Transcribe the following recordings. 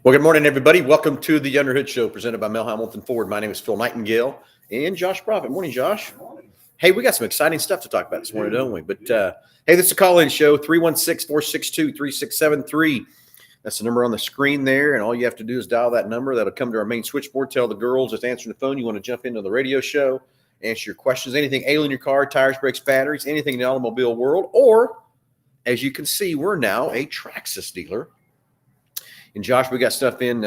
Well, good morning, everybody. Welcome to the Underhood Show presented by Mel Hambelton Ford. My name is Phil Nightingale and Josh Profit. Morning, Josh. Good morning. Hey, we got some exciting stuff to talk about this morning, don't we? But hey, this is a call-in show, 316-462-3673. That's the number on the screen there, and all you have to do is dial that number. That'll come to our main switchboard. Tell the girls that's answering the phone you want to jump into the radio show, answer your questions, anything ailing your car, tires, brakes, batteries, anything in the automobile world. Or, as you can see, we're now a Traxxas dealer. And Josh, we got stuff in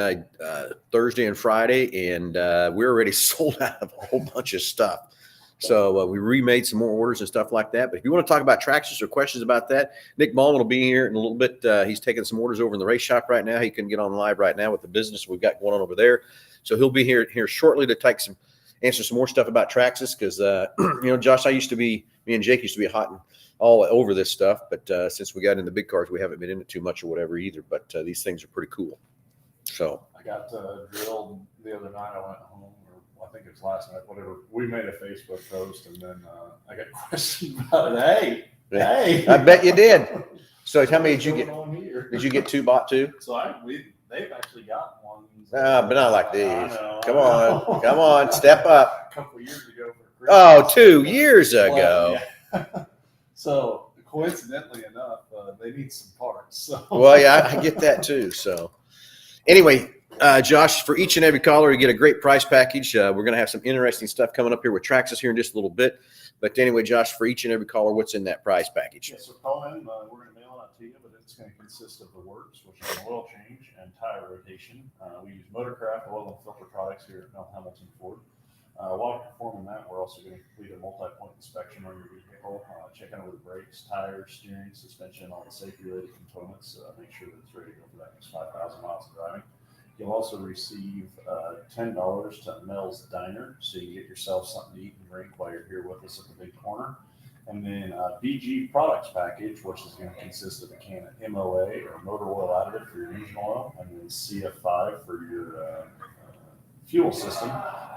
Thursday and Friday, and we're already sold out of a whole bunch of stuff. So we remade some more orders and stuff like that. But if you want to talk about Traxxas or questions about that, Nick Ballman will be here in a little bit. He's taking some orders over in the race shop right now. He couldn't get on live right now with the business we've got going on over there. So he'll be here shortly to answer some more stuff about Traxxas because, Josh, me and Jake used to be hot and all over this stuff, but since we got in the big cars, we haven't been in it too much or whatever either. But these things are pretty cool. So I got drilled the other night. I went home, or I think it's last night, whatever. We made a Facebook post, and then I got questioned about it. Hey, I bet you did. So how many did you get? Did you get bought two? So they've actually got one. But not like these. Come on, on, step up. A couple years ago for Christmas. Oh, 2 years ago. Yeah. So coincidentally enough, they need some parts. So. Well, yeah, I get that too. So anyway, Josh, for each and every caller, you get a great price package. We're going to have some interesting stuff coming up here with Traxxas here in just a little bit. But anyway, Josh, for each and every caller, what's in that price package? Yeah, so call in. We're going to mail it out to you, but it's going to consist of the works, which is an oil change and tire rotation. We use Motorcraft oil and filter products here at Mel Hambelton Ford. While performing that, we're also going to complete a multi-point inspection on your vehicle, checking over the brakes, tires, steering, suspension, all the safety-related components. Make sure that it's ready to go for that next 5,000 miles of driving. You'll also receive $10 to Mel's Diner, so you can get yourself something to eat and drink while you're here with us at the big corner. And then BG Products Package, which is going to consist of a can of MOA or motor oil additive for your engine oil, and then CF5 for your fuel system,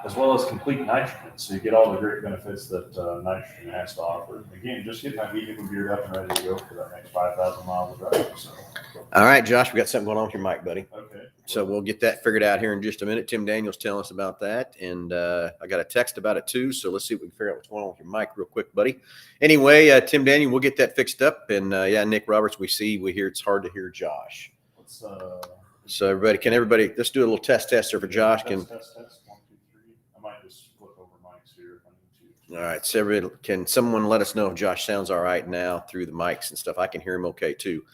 as well as complete nitrogen. So you get all the great benefits that nitrogen has to offer. Again, just getting that vehicle geared up and ready to go for that next 5,000 miles of driving. So. All right, Josh, we got something going on with your mic, buddy. Okay. So we'll get that figured out here in just a minute. Tim Daniels telling us about that, and I got a text about it too. So let's see if we can figure out what's going on with your mic real quick, buddy. Anyway, Tim Daniel, we'll get that fixed up. And Nick Roberts, we hear it's hard to hear Josh. So everybody, let's do a little test there for Josh. Test. 1, 2, 3. I might just flip over mics here if I need to. All right. So can someone let us know if Josh sounds all right now through the mics and stuff? I can hear him okay too.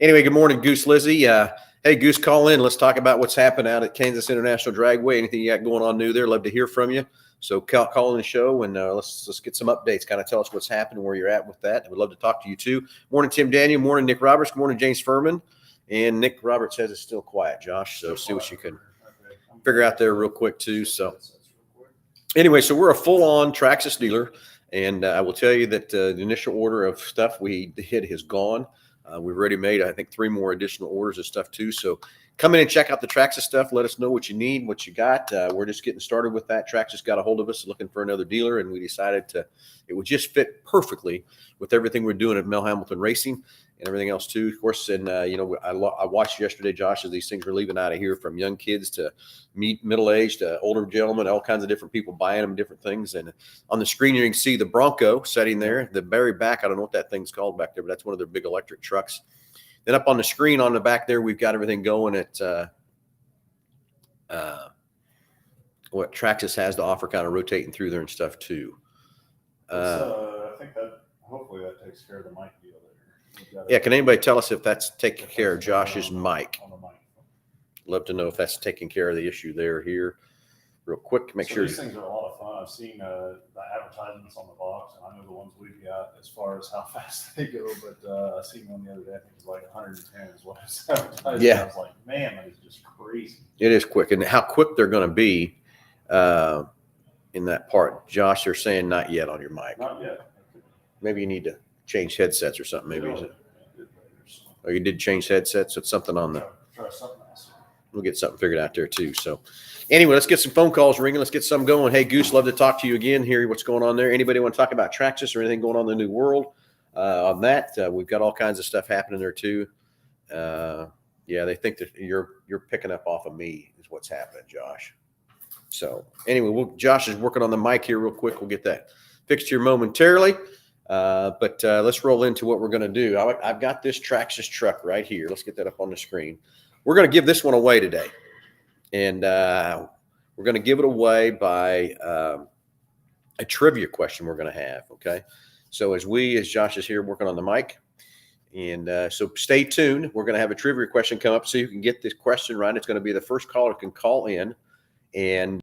Anyway, good morning, Goose Lizzie. Hey, Goose, call in. Let's talk about what's happened out at Kansas International Dragway. Anything you got going on new there? Love to hear from you. So call in the show and let's get some updates. Kind of tell us what's happened, where you're at with that. I would love to talk to you too. Morning, Tim Daniel. Morning, Nick Roberts. Morning, James Furman. And Nick Roberts says it's still quiet, Josh. So see what you can figure out there real quick too. So anyway, so we're a full-on Traxxas dealer. And I will tell you that the initial order of stuff we did has gone. We've already made, I think, 3 more additional orders of stuff too. So come in and check out the Traxxas stuff. Let us know what you need, what you got. We're just getting started with that. Traxxas got a hold of us looking for another dealer, and we decided it would just fit perfectly with everything we're doing at Mel Hambelton Racing and everything else too, of course. And I watched yesterday, Josh, as these things were leaving out of here, from young kids to middle-aged to older gentlemen, all kinds of different people buying them, different things. And on the screen, you can see the Bronco sitting there, the very back. I don't know what that thing's called back there, but that's one of their big electric trucks. Then up on the screen on the back there, we've got everything going at what Traxxas has to offer, kind of rotating through there and stuff too. I think that hopefully that takes care of the mic deal there. Yeah, can anybody tell us if that's taking care of Josh's mic? Love to know if that's taking care of the issue here. Real quick, make sure. These things are a lot of fun. I've seen the advertisements on the box, and I know the ones we've got as far as how fast they go. But I seen one the other day. I think it was like 110 is what it's advertised. Yeah. I was like, man, that is just crazy. It is quick, and how quick they're going to be in that part. Josh, they're saying not yet on your mic. Not yet. Maybe you need to change headsets or something. Maybe you did change headsets. So it's something on the. Try something else. We'll get something figured out there too. So anyway, let's get some phone calls ringing. Let's get some going. Hey, Goose, love to talk to you again. Hear what's going on there. Anybody want to talk about Traxxas or anything going on in the new world? On that, we've got all kinds of stuff happening there too. Yeah, they think that you're picking up off of me is what's happening, Josh. So anyway, Josh is working on the mic here real quick. We'll get that fixed here momentarily. But let's roll into what we're going to do. I've got this Traxxas truck right here. Let's get that up on the screen. We're going to give this one away today. And we're going to give it away by a trivia question we're going to have. Okay. So as Josh is here working on the mic. And so stay tuned. We're going to have a trivia question come up so you can get this question right. It's going to be the first caller can call in. And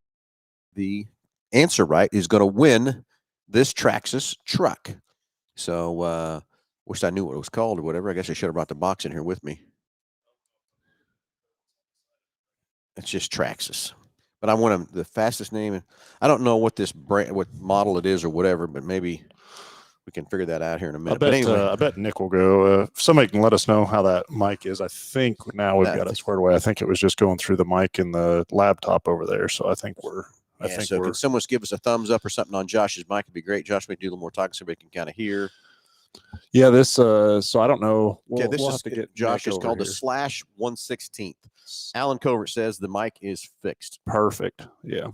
the answer right is going to win this Traxxas truck. So wish I knew what it was called or whatever. I guess I should have brought the box in here with me. It's just Traxxas. But I want the fastest name. I don't know what this brand, what model it is or whatever, but maybe we can figure that out here in a minute. I bet Nick will go. If somebody can let us know how that mic is. I think now we've got it squared away. I think it was just going through the mic in the laptop over there. So I think we're. Can someone give us a thumbs up or something on Josh's mic? It'd be great. Josh, may do a little more talking so everybody can kind of hear. Yeah, this. So I don't know. We'll have to get Josh is called the /116th. Alan Covert says the mic is fixed. Perfect. Yeah,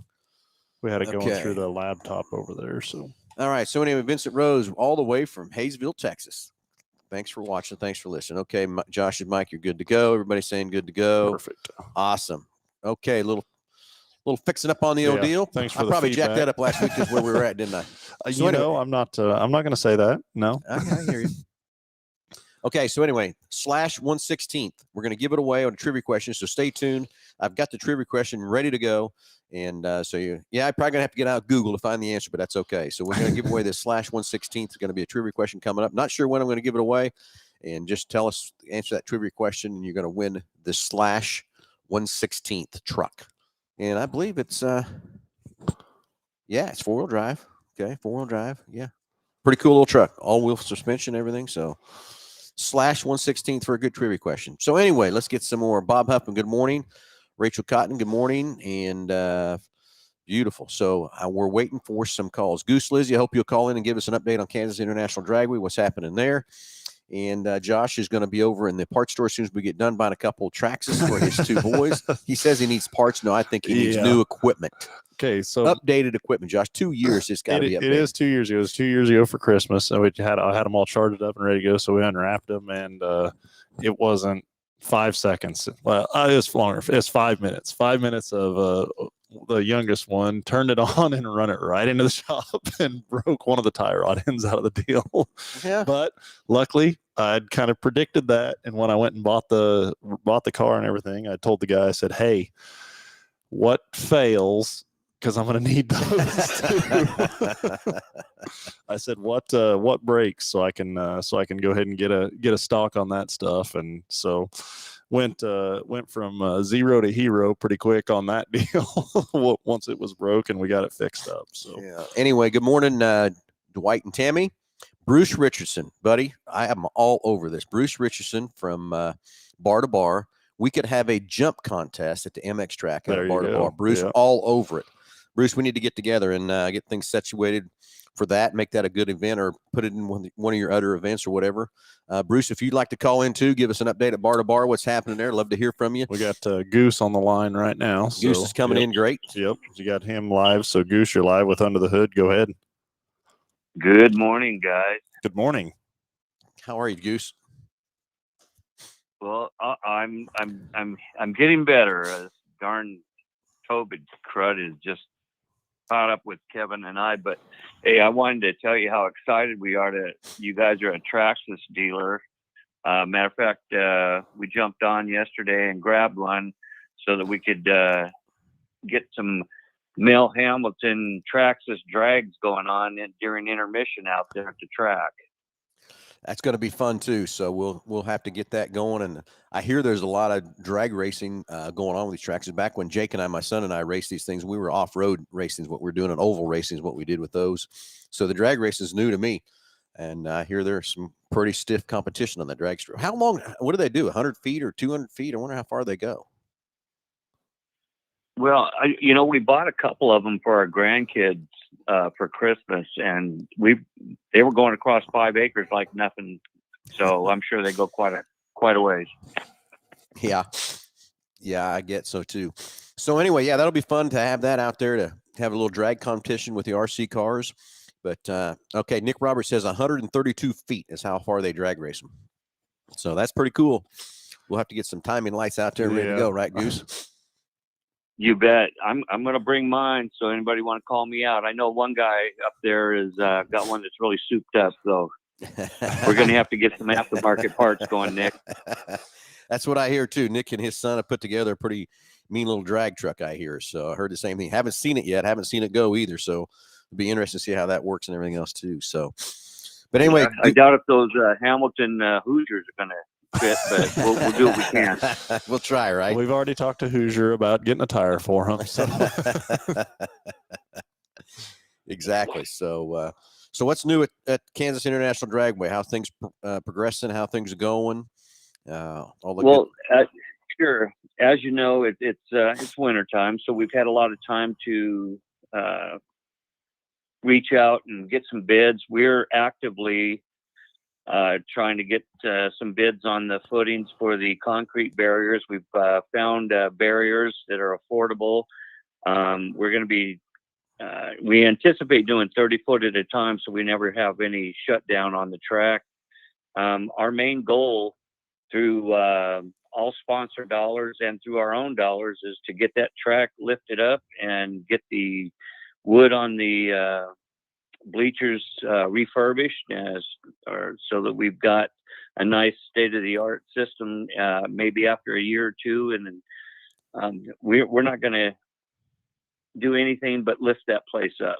we had it going through the laptop over there. So. All right. So anyway, Vincent Rose, all the way from Hayesville, Texas. Thanks for watching. Thanks for listening. Okay, Josh's mic, you're good to go. Everybody's saying good to go. Perfect. Awesome. Okay, little fixing up on the old deal. Thanks for I probably jacked that up last week because where we were at, didn't I? So I'm not going to say that. No. I hear you. Okay, so anyway, /116th. We're going to give it away on a trivia question, so stay tuned. I've got the trivia question ready to go. And I'm probably going to have to get out Google to find the answer, but that's okay. So we're going to give away this /116th. It's going to be a trivia question coming up. Not sure when I'm going to give it away. And just tell us, answer that trivia question, and you're going to win the /116th truck. And I believe it's, it's four-wheel drive. Okay, four-wheel drive. Yeah. Pretty cool little truck. All-wheel suspension, everything. So /116th for a good trivia question. So anyway, let's get some more. Bob Huffman, good morning. Rachel Cotton, good morning. And beautiful. So we're waiting for some calls. Goose Lizzie, I hope you'll call in and give us an update on Kansas International Dragway, what's happening there. And Josh is going to be over in the parts store as soon as we get done buying a couple of Traxxas for his two boys. He says he needs parts. No, I think he needs new equipment. Okay, so updated equipment, Josh. 2 years it's got to be updated. It is 2 years ago. It was 2 years ago for Christmas. So I had them all charged up and ready to go. So we unwrapped them, and it wasn't 5 seconds. Well, it was longer. It's 5 minutes. 5 minutes of the youngest one turned it on and run it right into the shop and broke one of the tie rod ends out of the deal. Yeah. But luckily, I'd kind of predicted that, and when I went and bought the car and everything, I told the guy, I said, "Hey, what fails? Because I'm going to need those too." I said, "What breaks so I can go ahead and get a stock on that stuff." And so went from zero to hero pretty quick on that deal. Once it was broken, we got it fixed up. So Anyway, good morning, Dwight and Tammy. Bruce Richardson, buddy, I am all over this. Bruce Richardson from Bar to Bar. We could have a jump contest at the MX track at Bar to Bar. Bruce, all over it. Bruce, we need to get together and get things situated for that, make that a good event, or put it in one of your other events or whatever. Bruce, if you'd like to call in too, give us an update at Bar to Bar, what's happening there. Love to hear from you. We got Goose on the line right now. Goose is coming in great. Yep, you got him live. So Goose, you're live with Under the Hood. Go ahead. Good morning, guys. Good morning. How are you, Goose? Well, I'm getting better. Darn COVID crud is just caught up with Kevin and I. But hey, I wanted to tell you how excited we are you guys are a Traxxas dealer. Matter of fact, we jumped on yesterday and grabbed one so that we could get some Mel Hambelton Traxxas drags going on during intermission out there at the track. That's going to be fun too. So we'll have to get that going. And I hear there's a lot of drag racing going on with these tracks. Back when Jake and my son and I raced these things, we were off-road racing is what we're doing, and oval racing is what we did with those. So the drag race is new to me. And I hear there's some pretty stiff competition on the drag strip. How long, what do they do? 100 feet or 200 feet? I wonder how far they go. Well, we bought a couple of them for our grandkids for Christmas, and they were going across 5 acres like nothing. So I'm sure they go quite a ways. Yeah. Yeah, I get so too. So anyway, yeah, that'll be fun to have that out there, to have a little drag competition with the RC cars. But okay, Nick Roberts says 132 feet is how far they drag race them. So that's pretty cool. We'll have to get some timing lights out there and ready to go, right, Goose? You bet. I'm going to bring mine. So anybody want to call me out? I know one guy up there is got one that's really souped up. So we're going to have to get some aftermarket parts going, Nick. That's what I hear too. Nick and his son have put together a pretty mean little drag truck, I hear. So I heard the same thing. Haven't seen it yet. Haven't seen it go either. So it'll be interesting to see how that works and everything else too. So, but anyway, I doubt if those Hamilton Hoosiers are going to fit, but we'll do what we can. We'll try, right? We've already talked to Hoosier about getting a tire for him. So. Exactly. So, so what's new at Kansas International Dragway? How things progressing? How things are going? Sure. As you know, it's winter time, so we've had a lot of time to reach out and get some bids. We're actively trying to get some bids on the footings for the concrete barriers. We've found barriers that are affordable. We're going to be we anticipate doing 30 foot at a time, so we never have any shutdown on the track. Our main goal through all sponsor dollars and through our own dollars is to get that track lifted up and get the wood on the bleachers refurbished so that we've got a nice state-of-the-art system maybe after a year or two. And then we're not going to do anything but lift that place up.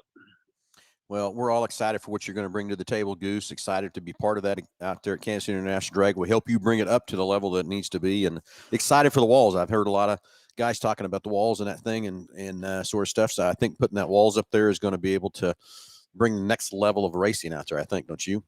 Well, we're all excited for what you're going to bring to the table, Goose. Excited to be part of that out there at Kansas International Drag. We'll help you bring it up to the level that it needs to be, and excited for the walls. I've heard a lot of guys talking about the walls and that thing and sort of stuff. So I think putting that walls up there is going to be able to bring the next level of racing out there, I think, don't you?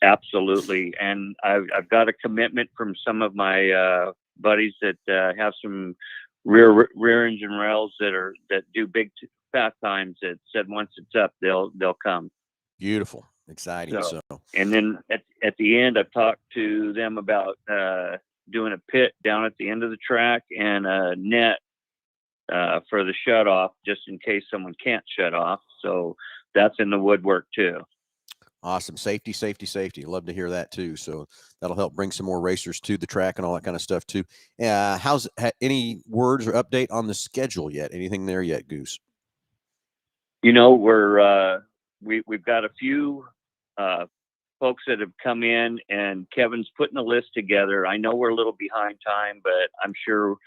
Absolutely. And I've got a commitment from some of my buddies that have some rear engine rails that do big fast times that said once it's up, they'll come. Beautiful. Exciting. So and then at the end, I've talked to them about doing a pit down at the end of the track and a net for the shut off, just in case someone can't shut off. So that's in the woodwork too. Awesome. Safety. Love to hear that too. So that'll help bring some more racers to the track and all that kind of stuff too. How's any words or update on the schedule yet? Anything there yet, Goose? You know, we've got a few folks that have come in, and Kevin's putting a list together. I know we're a little behind time, but I'm sure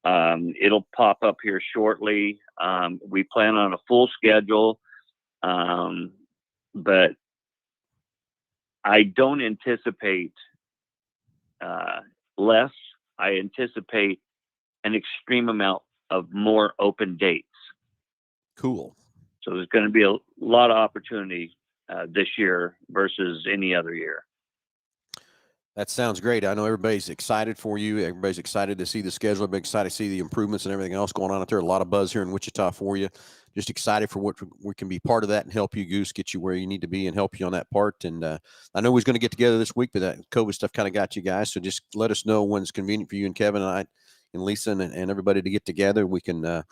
it'll pop up here shortly. We plan on a full schedule, but I don't anticipate less. I anticipate an extreme amount of more open dates. Cool. So there's going to be a lot of opportunity this year versus any other year. That sounds great. I know everybody's excited for you. Everybody's excited to see the schedule. Everybody's excited to see the improvements and everything else going on out there. A lot of buzz here in Wichita for you. Just excited for what we can be part of that and help you, Goose, get you where you need to be and help you on that part. And I know we was going to get together this week, but that COVID stuff kind of got you guys. So just let us know when it's convenient for you and Kevin and I and Lisa and everybody to get together. We can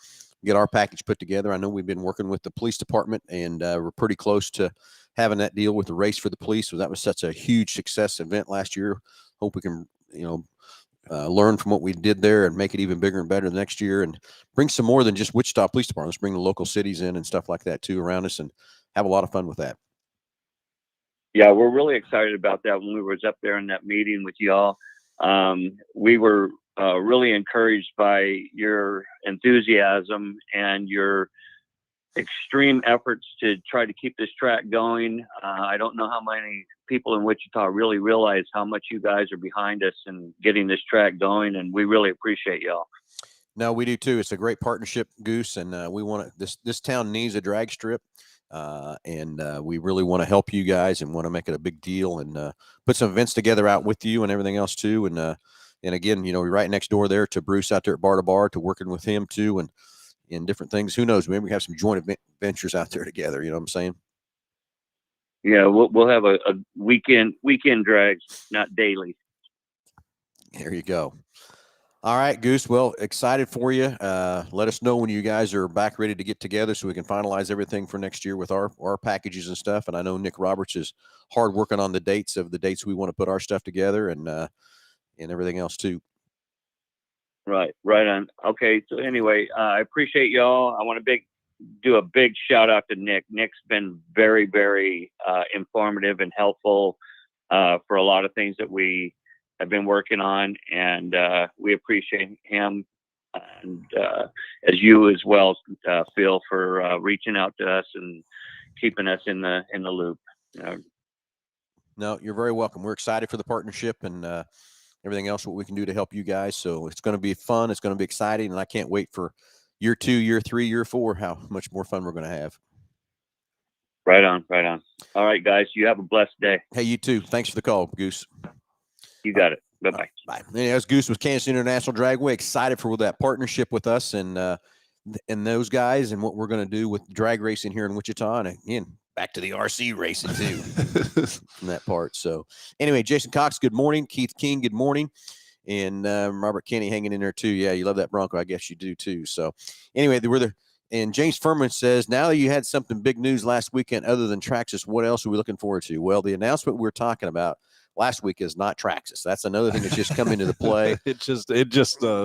get our package put together. I know we've been working with the police department, and we're pretty close to having that deal with the race for the police. So that was such a huge success event last year. Hope we can, learn from what we did there and make it even bigger and better next year, and bring some more than just Wichita Police Department. Let's bring the local cities in and stuff like that too around us, and have a lot of fun with that. Yeah, we're really excited about that. When we was up there in that meeting with y'all, we were really encouraged by your enthusiasm and your extreme efforts to try to keep this track going. I don't know how many people in Wichita really realize how much you guys are behind us and getting this track going, and we really appreciate y'all. No, we do too. It's a great partnership, Goose, and we want to. This town needs a drag strip, and we really want to help you guys and want to make it a big deal and put some events together out with you and everything else too. And again, we're right next door there to Bruce out there at Bar to Bar, to working with him too, and different things. Who knows? Maybe we have some joint ventures out there together. You know what I'm saying? Yeah, we'll have a weekend drags, not daily. There you go. All right, Goose. Well, excited for you. Let us know when you guys are back ready to get together so we can finalize everything for next year with our packages and stuff. And I know Nick Roberts is hard working on the dates we want to put our stuff together and everything else too. Right on. Okay, so anyway, I appreciate y'all. I want to do a big shout out to Nick. Nick's been very, very informative and helpful for a lot of things that we have been working on, and we appreciate him, and as you as well, Phil, for reaching out to us and keeping us in the loop. No, you're very welcome. We're excited for the partnership and everything else what we can do to help you guys. So it's going to be fun. It's going to be exciting, and I can't wait for year 2, year 3, year 4. How much more fun we're going to have. Right on. All right, guys. You have a blessed day. Hey, you too. Thanks for the call, Goose. You got it. Bye-bye. Bye. Anyway, that's Goose with Kansas International Dragway. Excited for that partnership with us and those guys and what we're going to do with drag racing here in Wichita. And again, back to the RC racing too from that part. So anyway, Jason Cox, good morning. Keith King, good morning. And Robert Kenny hanging in there too. Yeah, you love that Bronco. I guess you do too. So anyway, and James Furman says, now that you had something big news last weekend other than Traxxas, what else are we looking forward to? Well, the announcement we're talking about last week is not Traxxas. That's another thing that's just come into the play. It just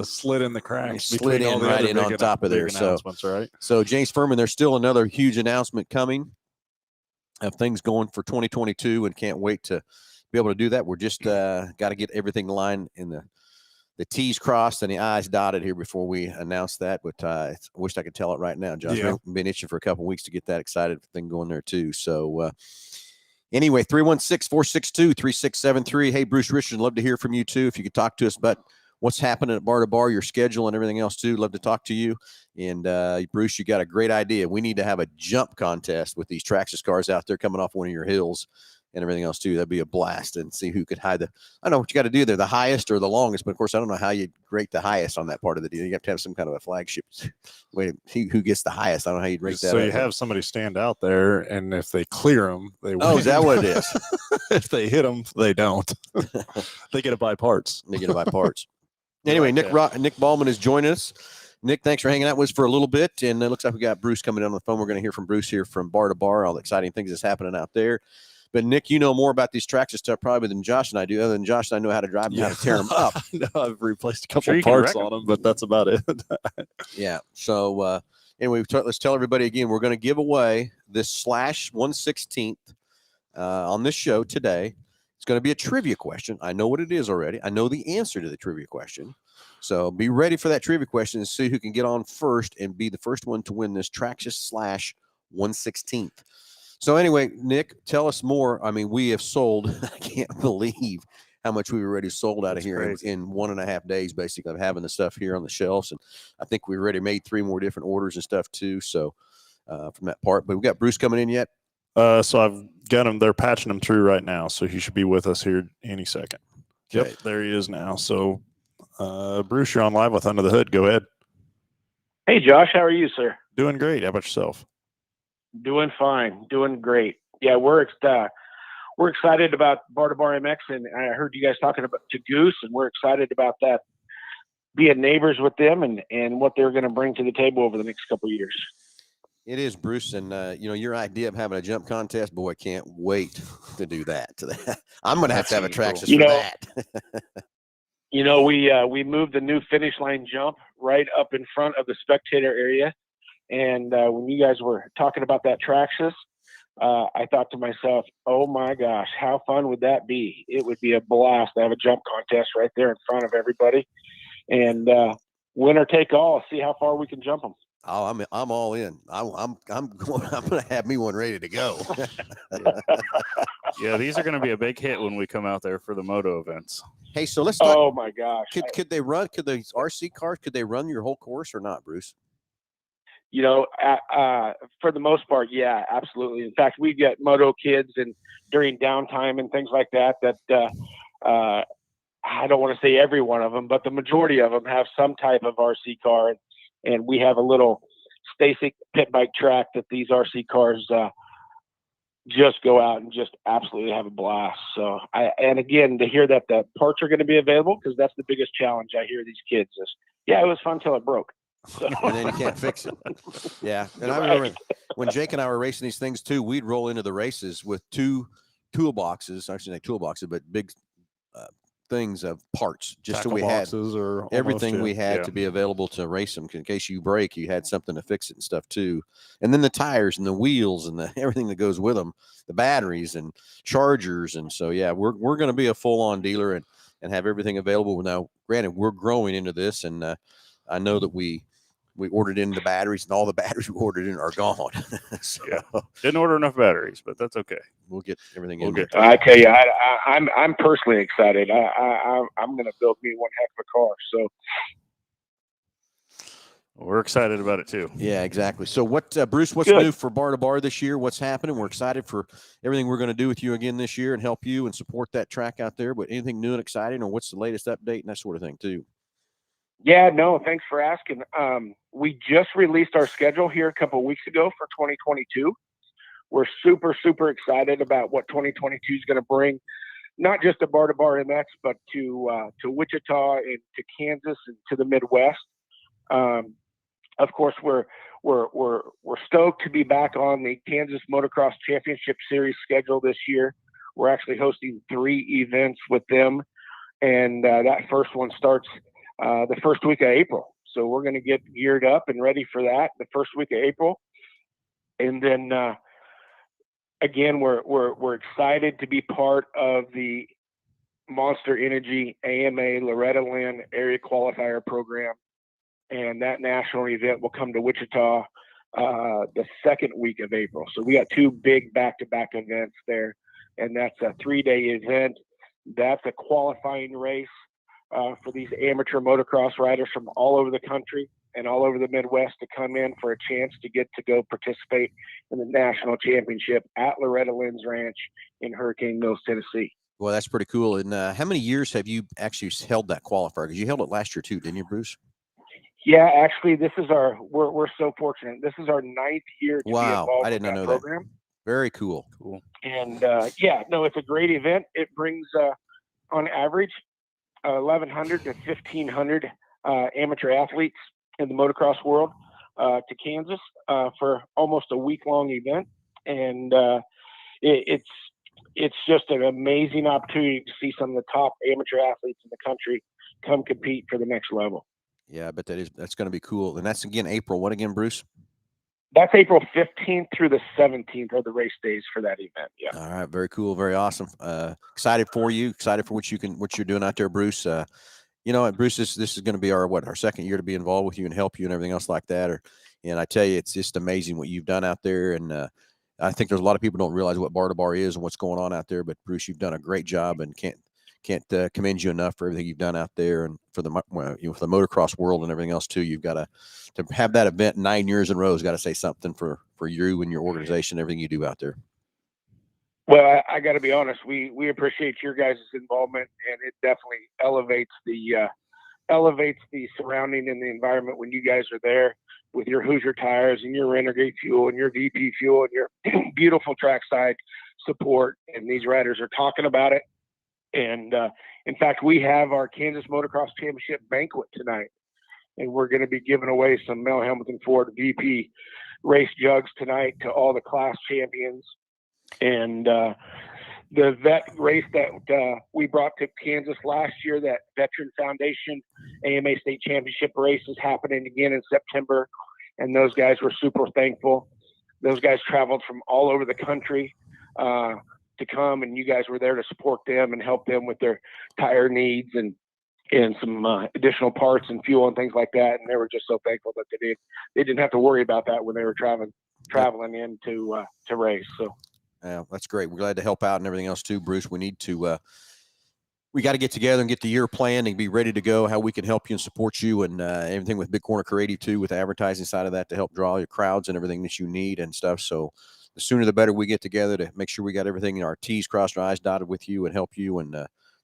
slid in the cracks. Slid in right in on top of there. So James Furman, there's still another huge announcement coming of things going for 2022, and can't wait to be able to do that. We're just got to get everything lined in the T's crossed and the I's dotted here before we announce that. But I wish I could tell it right now, Josh. Yeah. I've been itching for a couple of weeks to get that excited thing going there too. So anyway, 316-462-3673. Hey, Bruce Richardson, love to hear from you too. If you could talk to us about what's happening at Bar to Bar, your schedule and everything else too. Love to talk to you. And Bruce, you got a great idea. We need to have a jump contest with these Traxxas cars out there coming off one of your hills and everything else too. That'd be a blast, and see who could hide I don't know what you got to do there, the highest or the longest, but of course I don't know how you'd rate the highest on that part of the deal. You have to have some kind of a flagship way to see who gets the highest. I don't know how you'd rate that. So you have somebody stand out there, and if they clear them, they win. Oh, is that what it is? If they hit them, they don't. They get to buy parts. Anyway, Nick Ballman is joining us. Nick, thanks for hanging out with us for a little bit. And it looks like we got Bruce coming in on the phone. We're going to hear from Bruce here from Bar to Bar, all the exciting things that's happening out there. But Nick, you know more about these Traxxas stuff probably than Josh and I do. Other than Josh and I know how to drive them, how to tear them up. No, I've replaced a couple parts on them, but that's about it. Yeah. So anyway, let's tell everybody again, we're going to give away this Slash 1/16 on this show today. It's going to be a trivia question. I know what it is already. I know the answer to the trivia question. So be ready for that trivia question and see who can get on first and be the first one to win this Traxxas Slash 1/16. So anyway, Nick, tell us more. I mean, we have sold, I can't believe how much we've already sold out of here in 1.5 days, basically, of having the stuff here on the shelves. And I think we already made 3 more different orders and stuff too. So from that part, but we got Bruce coming in yet? So I've got him. They're patching him through right now. So he should be with us here any second. Okay. Yep, there he is now. So Bruce, you're on live with Under the Hood. Go ahead. Hey, Josh, how are you, sir? Doing great. How about yourself? Doing fine. Doing great. Yeah, we're excited about Bar to Bar MX, and I heard you guys talking about to Goose, and we're excited about that, being neighbors with them and what they're going to bring to the table over the next couple of years. It is, Bruce, and your idea of having a jump contest, boy, I can't wait to do that. I'm going to have a Traxxas for that. We moved the new finish line jump right up in front of the spectator area. And when you guys were talking about that Traxxas, I thought to myself, oh my gosh, how fun would that be? It would be a blast to have a jump contest right there in front of everybody, and winner take all. See how far we can jump them. Oh, I'm all in. I'm going to have me one ready to go. Yeah, these are going to be a big hit when we come out there for the moto events. Hey, so let's talk. Oh my gosh, could they run? Could the RC cars? Could they run your whole course or not, Bruce? For the most part, yeah, absolutely. In fact, we get moto kids and during downtime and things like that, I don't want to say every one of them, but the majority of them have some type of RC car. And we have a little Stasic pit bike track that these RC cars just go out and just absolutely have a blast. So and again, to hear that the parts are going to be available, because that's the biggest challenge I hear these kids is, yeah, it was fun till it broke. So. And then you can't fix it. Yeah. And I Right. remember when Jake and I were racing these things too, we'd roll into the races with 2 toolboxes, actually not toolboxes, but big things of parts, just so Tackle we had boxes or everything almost, we had Yeah. to be available to race them. In case you break, you had something to fix it and stuff too. And then the tires and the wheels and everything that goes with them, the batteries and chargers. And so, yeah, we're going to be a full on dealer and have everything available. Now, granted, we're growing into this, and I know that we ordered in the batteries, and all the batteries we ordered in are gone. So Yeah. Didn't order enough batteries, but that's okay. we'll get everything We'll in get there. I tell you, I'm personally excited. I'm going to build me one heck of a car. So We're excited about it too. Yeah, exactly. So what, Bruce, what's Good. new for Bar to Bar this year? What's happening? We're excited for everything we're going to do with you again this year and help you and support that track out there. But anything new and exciting, or what's the latest update and that sort of thing too? yeah, no, thanks for asking. We just released our schedule here a couple of weeks ago for 2022. We're super, super excited about what 2022 is going to bring, not just to Bar MX, but to Wichita and to Kansas and to the Midwest. Of course, we're stoked to be back on the Kansas Motocross Championship Series schedule this year. We're actually hosting 3 events with them, and that first one starts the first week of April. So we're going to get geared up and ready for that the first week of April, and then again, we're excited to be part of the Monster Energy AMA Loretta Lynn Area Qualifier Program. And that national event will come to Wichita the second week of April. So we got 2 big back-to-back events there, and that's a 3-day event. That's a qualifying race for these amateur motocross riders from all over the country and all over the Midwest to come in for a chance to get to go participate in the national championship at Loretta Lynn's Ranch in Hurricane Mills, Tennessee. Well, that's pretty cool. And how many years have you actually held that qualifier? Because you held it last year too, didn't you, Bruce? Yeah, actually, this is we're so fortunate. This is our 9th year to be Wow, involved I did with not that know program. that. Very cool. Cool. And yeah, no, it's a great event. It brings on average 1,100 to 1,500 amateur athletes in the motocross world to Kansas for almost a week-long event, and it's just an amazing opportunity to see some of the top amateur athletes in the country come compete for the next level. Yeah, but that's going to be cool. And that's again April. What again, Bruce? That's April 15th through the 17th are the race days for that event. Yeah. All right, very cool, very awesome. Excited for you. Excited for what you're doing out there, Bruce. You know, Bruce, this is going to be our second year to be involved with you and help you and everything else like that. And I tell you, it's just amazing what you've done out there. And I think there's a lot of people don't realize what Bar to Bar is and what's going on out there. But Bruce, you've done a great job, and can't commend you enough for everything you've done out there and for the for the motocross world and everything else too. You've got to have that event 9 years in a row has got to say something for you and your organization, everything you do out there. Well, I got to be honest. We appreciate your guys' involvement, and it definitely elevates the surrounding and the environment when you guys are there with your Hoosier tires and your Renegade fuel and your VP fuel and your beautiful trackside support. And these riders are talking about it. And in fact, we have our Kansas Motocross Championship banquet tonight, and we're going to be giving away some Mel Hambelton Ford VP race jugs tonight to all the class champions. And the vet race that we brought to Kansas last year, that Veteran Foundation AMA State Championship race, is happening again in September. And those guys were super thankful. Those guys traveled from all over the country to come, and you guys were there to support them and help them with their tire needs and some additional parts and fuel and things like that. And they were just so thankful that they didn't have to worry about that when they were traveling in to race. So. Yeah, that's great. We're glad to help out and everything else too, Bruce. We need to, we got to get together and get the year planned and be ready to go, how we can help you and support you and everything with Big Corner Creative too, with the advertising side of that to help draw your crowds and everything that you need and stuff. So the sooner the better we get together to make sure we got everything in our T's crossed, our I's dotted with you and help you, and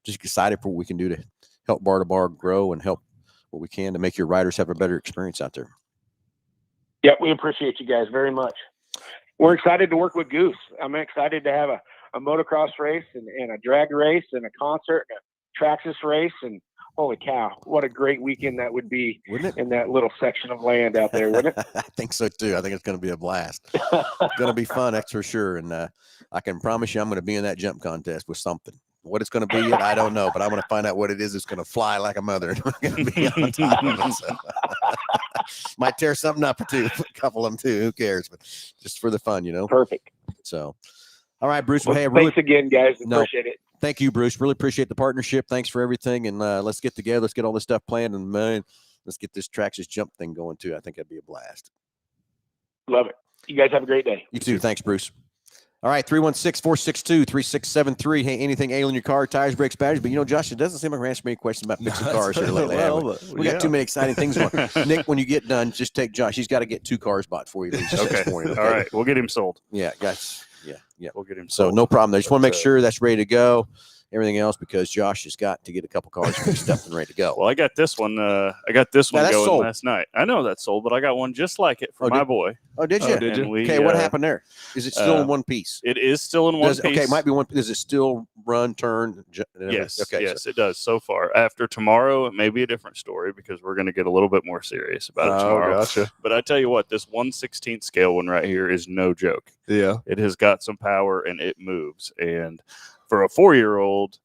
just excited for what we can do to help Bar to Bar grow and help what we can to make your riders have a better experience out there. Yeah, we appreciate you guys very much. We're excited to work with Goose. I'm excited to have a motocross race and a drag race and a concert and a Traxxas race. And holy cow, what a great weekend that would be, wouldn't it? in that little section of land out there, wouldn't it? I think so too. I think it's going to be a blast. It's going to be fun, that's for sure. And I can promise you I'm going to be in that jump contest with something. What it's going to be yet, I don't know, but I'm going to find out what it is. It's going to fly like a mother. And I'm going to be on top of it. So. Might tear something up or two, a couple of them too. Who cares? But just for the fun, Perfect. So, all right, Bruce. Well, Hey, really, thanks again, guys. No. Appreciate it. thank you, Bruce. Really appreciate the partnership. Thanks for everything. And let's get together. Let's get all this stuff planned. And let's get this Traxxas jump thing going too. I think that'd be a blast. Love it. You guys have a great day. You too. Thanks, Bruce. All right, 316-462-3673. Hey, anything ailing your car, tires, brakes, batteries? But, Josh, it doesn't seem like we're answering many questions about fixing cars here lately. We got too many exciting things going. Nick, when you get done, just take Josh. He's got to get 2 cars bought for you this morning. Okay? All right. We'll get him sold. Yeah, guys. Yeah. We'll get him So sold. no problem. I just want to make sure that's ready to go. Everything else, because Josh has got to get a couple cars fixed up and ready to go. Well, I got this one. Going sold. last night. I know that's sold, but I got one just like it for my boy. Oh, did you? Did you? Okay, what happened there? Is it still in one piece? It is still in one piece. Okay, it might be one. Does it still run, turn? Yes. Okay. Yes, it does so far. After tomorrow, it may be a different story because we're going to get a little bit more serious about it tomorrow. Gotcha. But I tell you what, this 1/16 scale one right here is no joke. Yeah. It has got some power and it moves. And for a 4-year-old,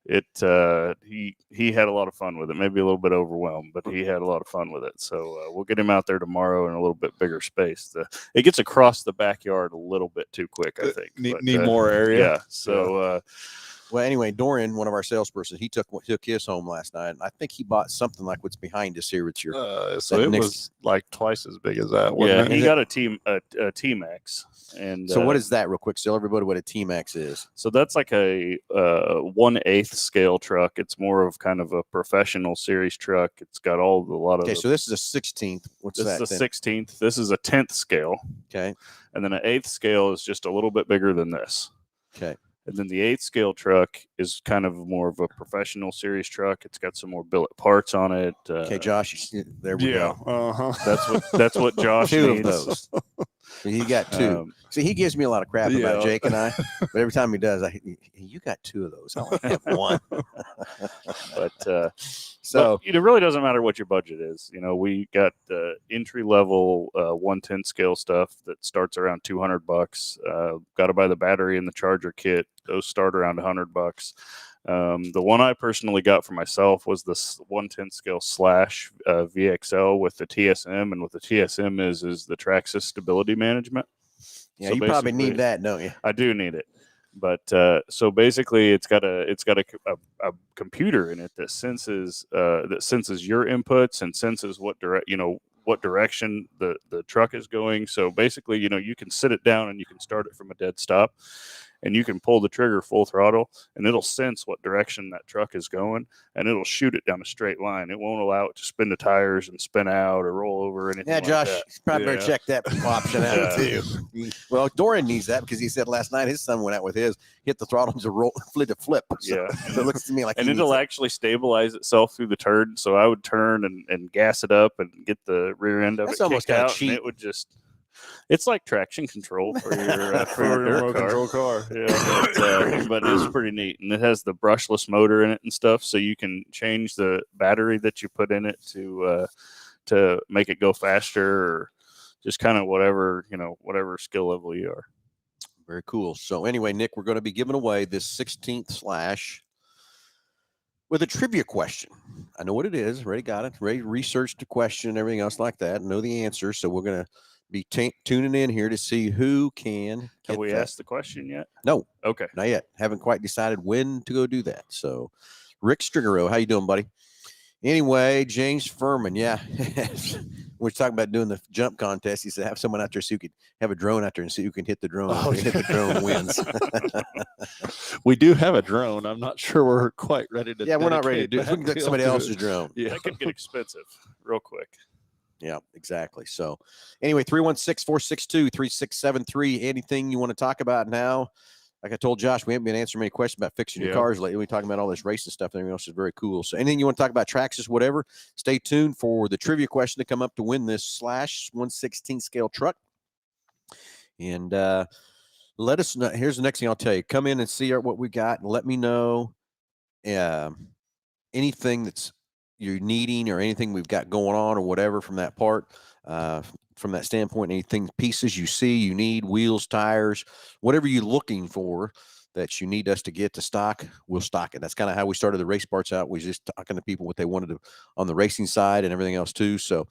he had a lot of fun with it. Maybe a little bit overwhelmed, but he had a lot of fun with it. So we'll get him out there tomorrow in a little bit bigger space. It gets across the backyard a little bit too quick, I think. Need more area. Yeah. So Well, anyway, Dorian, one of our salespersons, he took his home last night. And I think he bought something like what's behind us here. It's your So it was like twice as big as that. Wasn't it? he got a T-Max. And so what is that, real quick? Tell everybody what a T-Max is. So that's like a 1/8 scale truck. It's more of kind of a professional series truck. It's got a lot of. Okay, so this is a 16th. What's this that? is a 16th. This is a 10th scale. Okay. And then an 8th scale is just a little bit bigger than this. Okay. And then the 8th scale truck is kind of more of a professional series truck. It's got some more billet parts on it. Okay, Josh, there we go. That's what Josh 2 needs. of those. He got 2. See, he gives me a lot of crap about Jake and I, but every time he does, you got 2 of those. I only have 1. But it really doesn't matter what your budget is. We got entry level 110 scale stuff that starts around $200. Got to buy the battery and the charger kit. Those start around $100. The one I personally got for myself was this 110 scale slash VXL with the TSM, and what the TSM is the Traxxas stability manage-management. Yeah, So you probably need that, don't you? I do need it, but so basically, it's got a computer in it that senses your inputs and senses what direction the truck is going. So basically, you can sit it down and you can start it from a dead stop. And you can pull the trigger full throttle, and it'll sense what direction that truck is going, and it'll shoot it down a straight line. It won't allow it to spin the tires and spin out or roll over or anything. Yeah, Josh, you probably better check that option out too. Well, Dorian needs that because he said last night his son went out with his, hit the throttle to flip. So, so it looks to me like, and it'll actually stabilize itself through the turn. So I would turn and gas it up and get the rear end of it kicked out, and it would just. It's like traction control for your remote control car. Yeah, but it's pretty neat, and it has the brushless motor in it and stuff, so you can change the battery that you put in it to make it go faster, or just kind of whatever skill level you are. Very cool. So anyway, Nick, we're going to be giving away this 16th slash with a trivia question. I know what it is. Already got it. Ready researched the question and everything else like that. Know the answer. So we're going to be tuning in here to see who can. Have we asked the question yet? No. Okay. Not yet. Haven't quite decided when to go do that. So, Rick Strigero, how you doing, buddy? Anyway, James Furman, yeah. We're talking about doing the jump contest. He said have someone out there so you could have a drone out there and see who can hit the drone. Hit the drone wins. We do have a drone. I'm not sure we're quite ready to. Yeah, we're not ready to do it. We can get somebody else's drone. Yeah, that could get expensive real quick. Yeah, exactly. So anyway, 316-462-3673. Anything you want to talk about now? Like I told Josh, we haven't been answering many questions about fixing your cars lately. We're talking about all this racing stuff and everything else is very cool. So anything you want to talk about, Traxxas, whatever, stay tuned for the trivia question to come up to win this slash 1/16 scale truck. And let us know. Here's the next thing I'll tell you. Come in and see what we got and let me know anything that's you're needing or anything we've got going on or whatever from that part. From that standpoint, anything pieces you see, you need, wheels, tires, whatever you're looking for that you need us to get to stock, we'll stock it. That's kind of how we started the race parts out. We just talking to people what they wanted to on the racing side and everything else too. So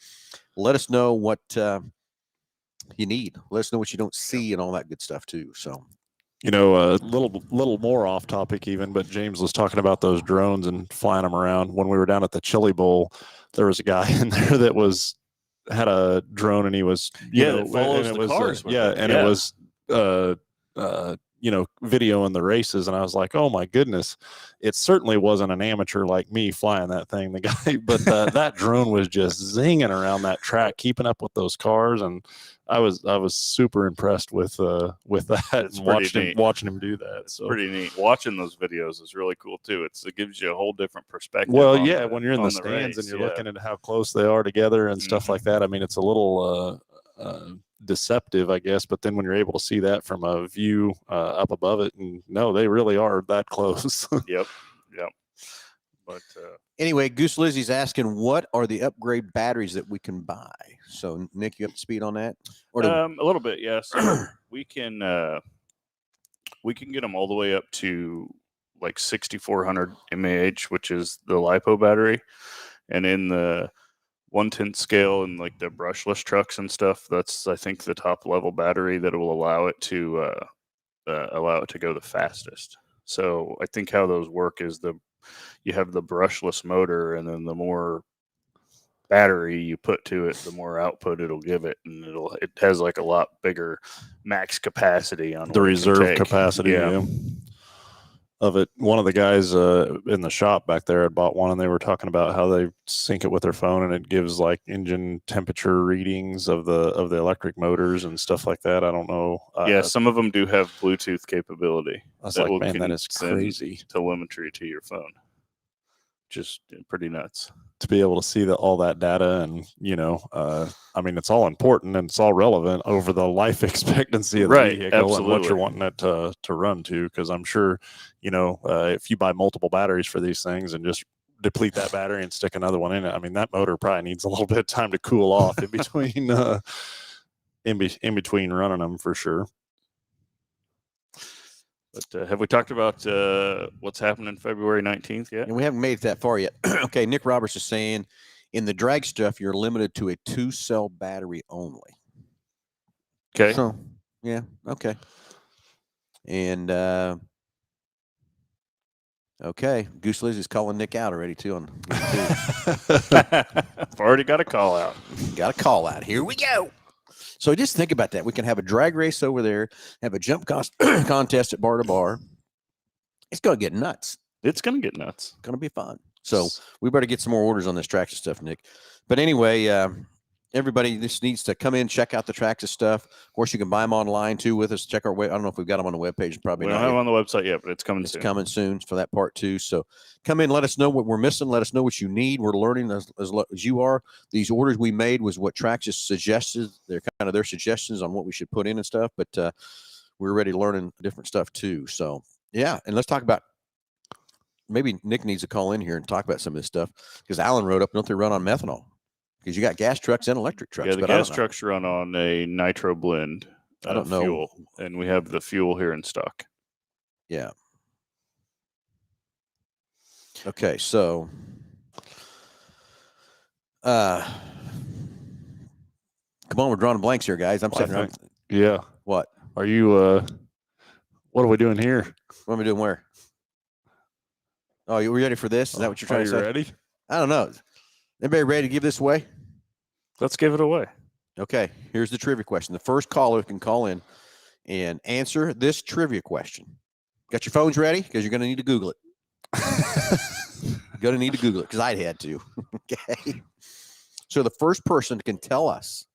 let us know what you need. Let us know what you don't see and all that good stuff too. So You know, a little more off topic even, but James was talking about those drones and flying them around. When we were down at the Chili Bowl, there was a guy in there that had a drone, and he was that follows the cars with it. it was videoing the races, and I was like, oh my goodness, it certainly wasn't an amateur like me flying that thing, the guy, but that drone was just zinging around that track, keeping up with those cars, and I was super impressed with that. It's And watching him do that. It's so pretty neat. Watching those videos is really cool too. It gives you a whole different perspective. Well, yeah, when you're in the stands race, and you're looking at how close they are together and stuff like that. I mean, it's a little deceptive, I guess. But then when you're able to see that from a view up above it, and no, they really are that close. Yep. But anyway, Goose Lizzie's asking, what are the upgrade batteries that we can buy? So, Nick, you up to speed on that? Or a little bit, yeah. So we can get them all the way up to like 6,400 mAh, which is the LiPo battery, and in the 1/10 scale and like the brushless trucks and stuff, that's I think the top level battery that will allow it to go the fastest. So I think how those work is you have the brushless motor, and then the more battery you put to it, the more output it'll give it, and it has like a lot bigger max capacity on the reserve capacity Yeah. of it. One of the guys in the shop back there had bought one, and they were talking about how they sync it with their phone, and it gives like engine temperature readings of the electric motors and stuff like that. I don't know. Yeah, some of them do have Bluetooth capability. I was like, man, that is crazy. Telemetry to your phone. Just pretty nuts to be able to see all that data, and I mean, it's all important and it's all relevant over the life expectancy of the vehicle absolutely. And what you're wanting it to run to. Because I'm sure, if you buy multiple batteries for these things and just deplete that battery and stick another one in it, I mean, that motor probably needs a little bit of time to cool off in between in between running them for sure. But have we talked about what's happening February 19th yet? And we haven't made it that far yet. Okay, Nick Roberts is saying in the drag stuff, you're limited to a 2-cell battery only. Okay. So, yeah, okay. And, okay, Goose Liz is calling Nick out already, too. I've already got a call out. Got a call out. Here we go. So just think about that. We can have a drag race over there, have a jump contest at bar to bar. It's going to get nuts. It's going to get nuts. Going to be fun. So we better get some more orders on this Traxxas stuff, Nick. But anyway, everybody just needs to come in, check out the Traxxas stuff. Of course, you can buy them online too with us. Check our web. I don't know if we've got them on the webpage. Probably we not. don't have them on the website yet, but it's coming soon. It's coming soon for that part too. So come in, let us know what we're missing. Let us know what you need. We're learning as you are. These orders we made was what Traxxas suggested. They're kind of their suggestions on what we should put in and stuff. But we're already learning different stuff too. So yeah, and let's talk about. Maybe Nick needs to call in here and talk about some of this stuff because Alan wrote up, don't they run on methanol? Because you got gas trucks and electric trucks. Yeah, the gas trucks run on a nitro blend. I don't know. Fuel, and we have the fuel here in stock. Yeah. Okay, so come on, we're drawing blanks here, guys. I'm sitting around. Yeah. What? Are you what are we doing here? What am I doing where? Oh, you ready for this? Is that what you're trying to say? Ready? I don't know. Anybody ready to give this away? Let's give it away. Okay, here's the trivia question. The first caller can call in and answer this trivia question. Got your phones ready? Because you're going to need to Google it. Going to need to Google it because I'd had to. Okay. So the first person can tell us